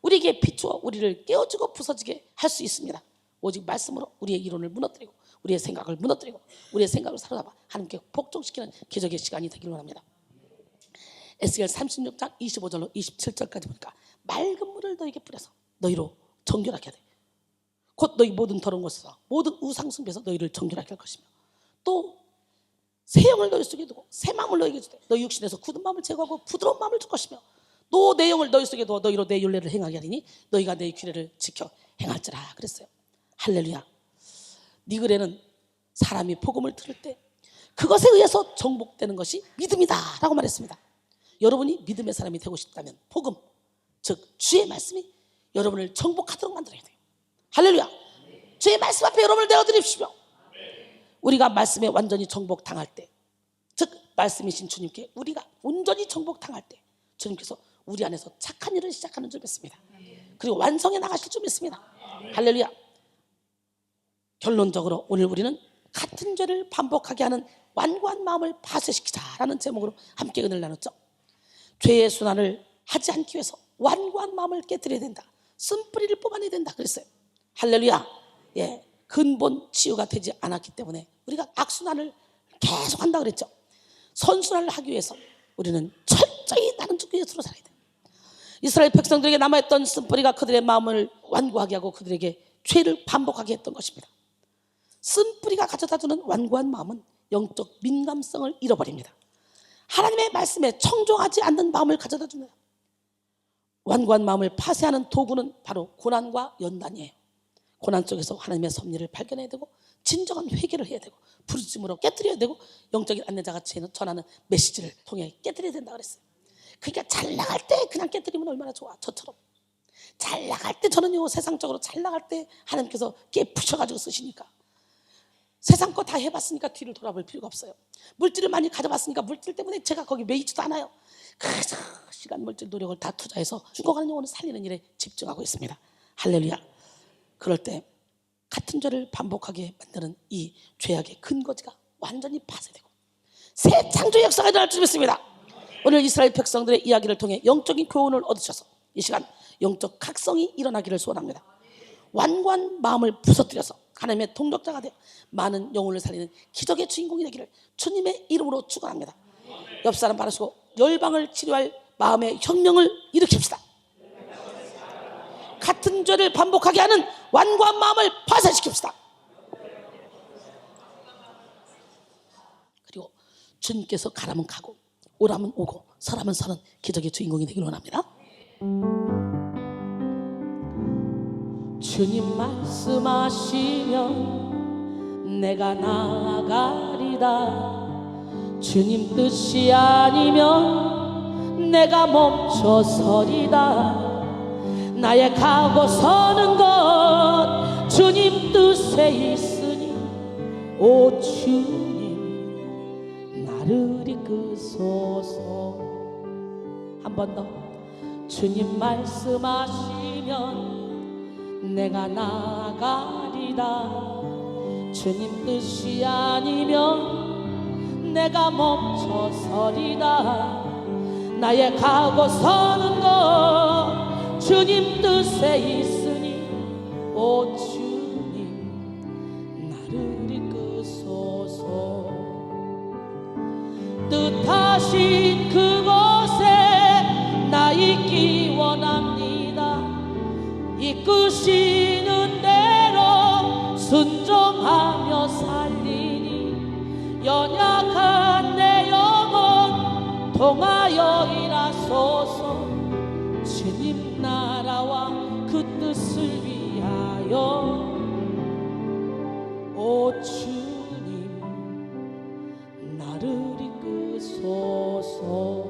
우리에게 비추어 우리를 깨어지고 부서지게 할 수 있습니다. 오직 말씀으로 우리의 이론을 무너뜨리고 우리의 생각을 무너뜨리고 우리의 생각을 사로잡아 하나님께 복종시키는 기적의 시간이 되기를 원합니다. 에스겔 36장 25절로 27절까지 보니까 맑은 물을 너에게 뿌려서 너희로 정결하게 하되 곧 너희 모든 더러운 곳에서 모든 우상숭배에서 너희를 정결하게 할 것이며 또 새 영을 너희 속에 두고 새 마음을 너희에게 주되 너희 육신에서 굳은 마음을 제거하고 부드러운 마음을 줄 것이며 또 내 영을 너희 속에 두어 너희로 내 율례를 행하게 하리니 너희가 내 규례를 지켜 행할지라 그랬어요. 할렐루야. 네 글에는 사람이 복음을 들을 때 그것에 의해서 정복되는 것이 믿음이다 라고 말했습니다. 여러분이 믿음의 사람이 되고 싶다면 복음, 즉 주의 말씀이 여러분을 정복하도록 만들어야 돼요. 할렐루야. 주의 말씀 앞에 여러분을 내어드립시오. 우리가 말씀에 완전히 정복당할 때, 즉 말씀이신 주님께 우리가 온전히 정복당할 때 주님께서 우리 안에서 착한 일을 시작하는 줄 믿습니다. 그리고 완성해 나가실 줄 믿습니다. 할렐루야. 결론적으로 오늘 우리는 같은 죄를 반복하게 하는 완고한 마음을 파쇄시키자라는 제목으로 함께 은혜를 나눴죠. 죄의 순환을 하지 않기 위해서 완고한 마음을 깨뜨려야 된다. 쓴뿌리를 뽑아내야 된다 그랬어요. 할렐루야. 예, 근본 치유가 되지 않았기 때문에 우리가 악순환을 계속 한다 그랬죠. 선순환을 하기 위해서 우리는 철저히 나는 죽고 예수로 살아야 돼. 이스라엘 백성들에게 남아있던 쓴뿌리가 그들의 마음을 완고하게 하고 그들에게 죄를 반복하게 했던 것입니다. 쓴뿌리가 가져다주는 완고한 마음은 영적 민감성을 잃어버립니다. 하나님의 말씀에 청종하지 않는 마음을 가져다 줍니다. 완고한 마음을 파쇄하는 도구는 바로 고난과 연단이에요. 고난 속에서 하나님의 섭리를 발견해야 되고 진정한 회개를 해야 되고 부르짖음으로 깨뜨려야 되고 영적인 안내자가 전하는 메시지를 통해 깨뜨려야 된다 그랬어요. 그러니까 잘 나갈 때 그냥 깨뜨리면 얼마나 좋아. 저처럼 잘 나갈 때 저는요 세상적으로 잘 나갈 때 하나님께서 깨푸셔가지고 쓰시니까 세상 거 다 해봤으니까 뒤를 돌아볼 필요가 없어요. 물질을 많이 가져봤으니까 물질 때문에 제가 거기 매이지도 않아요. 그래서 시간, 물질, 노력을 다 투자해서 죽어가는 영혼을 살리는 일에 집중하고 있습니다. 할렐루야. 그럴 때 같은 죄를 반복하게 만드는 이 죄악의 근거지가 완전히 파쇄되고 새 창조의 역사가 일어날 줄 믿습니다. 오늘 이스라엘 백성들의 이야기를 통해 영적인 교훈을 얻으셔서 이 시간 영적 각성이 일어나기를 소원합니다. 완고한 마음을 부서뜨려서 하나님의 동력자가 되어 많은 영혼을 살리는 기적의 주인공이 되기를 주님의 이름으로 축원합니다. 옆 사람 바라시고 열방을 치료할 마음의 혁명을 일으킵시다. 같은 죄를 반복하게 하는 완고한 마음을 파쇄시킵시다. 그리고 주님께서 가라면 가고 오라면 오고 서라면 서는 기적의 주인공이 되기를 원합니다. 주님 말씀하시면 내가 나아가리다. 주님 뜻이 아니면 내가 멈춰서리다. 나의 가고 서는 것 주님 뜻에 있으니 오 주님 나를 이끄소서. 한 번 더. 주님 말씀하시면 내가 나가리라. 주님 뜻이 아니면 내가 멈춰서리라. 나의 가고 서는 것 주님 뜻에 있으니 오 주님 나를 이끄소서. 뜻하신 그곳에 나 있기 원합니다. 이끄시는 대로 순종하며 살리니 연약한 내 영혼 통하여 일하소서. 주님 나라와 그 뜻을 위하여 오 주님 나를 이끄소서.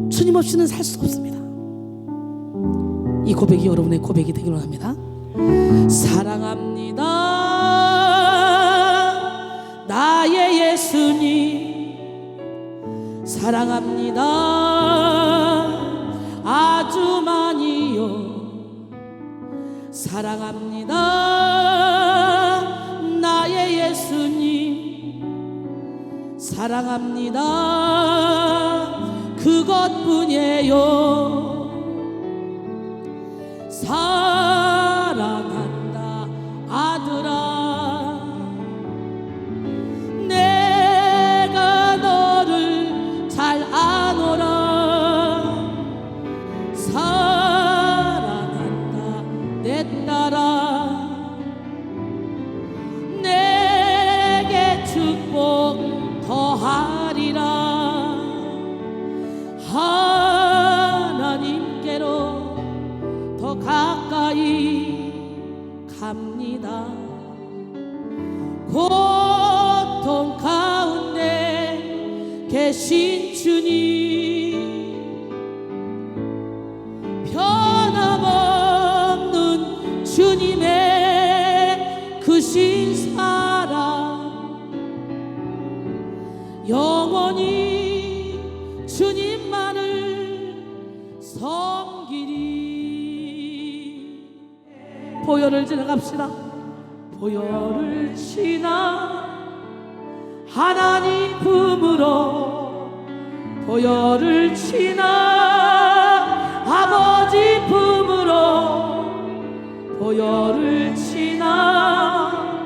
주님 없이는 살 수 없습니다. 이 고백이 여러분의 고백이 되기로 합니다. 사랑합니다 나의 예수님, 사랑합니다 아주 많이요. 사랑합니다 나의 예수님, 사랑합니다 그것뿐이에요. 사랑한다 아들아, 내가 너를 잘 아노라. 사랑한다 내 딸아, 내게 축복 더하리라. 하나님께로 더 가까이 갑니다. 고통 가운데 계신 주님, 변함없는 주님의 크신 사랑, 영원히 주님만을 섬기리. 보혈을 지나갑시다. 보혈을 지나 하나님 품으로, 보혈을 지나 아버지 품으로, 보혈을 지나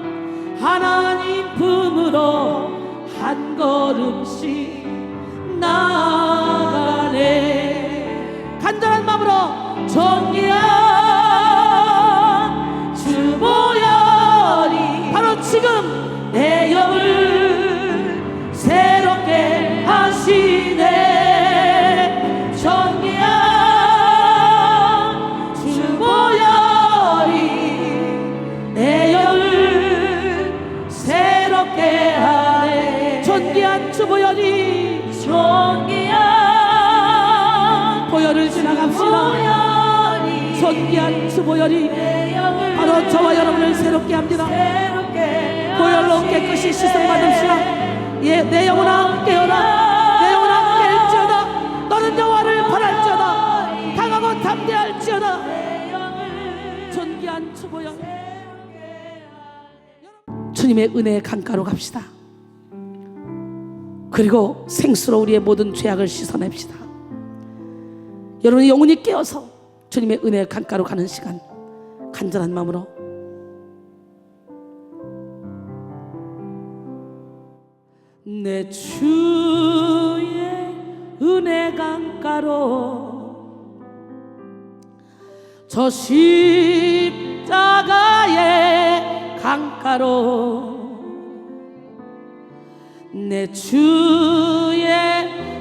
하나님 품으로 한 걸음씩 나아가네. 간절한 마음으로 존귀한 주보혈이 바로 지금 내 영을 새롭게 하시네. 존귀한 주보혈이 내 영을 새롭게 하네. 존귀한 주보혈이, 존귀한 보혈을 지나갑시다. 존귀한 주보혈이 바로 저와 여러분을 새롭게 합니다. 보혈로 깨끗이 씻음받읍시다. 예, 내 영혼아 깨어라. 내 영혼아 깰지어다. 너는 여호와를 바랄지어다. 강하고 담대할지어다. 존귀한 주보혈, 주님의 은혜의 강가로 갑시다. 그리고 생수로 우리의 모든 죄악을 씻어냅시다. 여러분의 영혼이 깨어서 주님의 은혜의 강가로 가는 시간, 간절한 마음으로 내 주의 은혜 강가로, 저 십자가의 강가로, 내 주의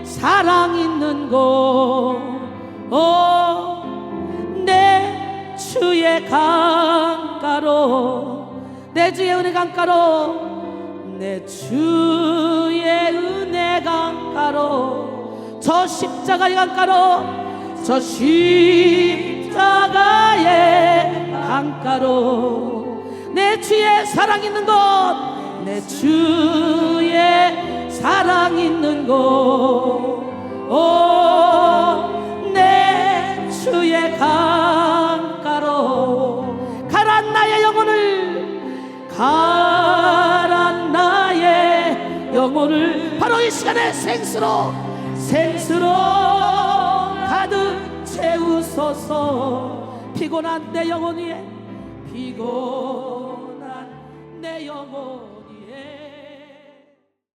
사랑 있는 곳, 내 주의 강가로, 내 주의 은혜 강가로, 내 주의 은혜 강가로, 저 십자가의 강가로, 저 십자가의 강가로, 내 주의 사랑 있는 곳, 내 주의 사랑 있는 곳, 내 주의 강 파란 나의 영혼을 바로 이 시간에 생수로 가득 채우소서. 피곤한 내 영혼 위에 피곤한 내 영혼 위에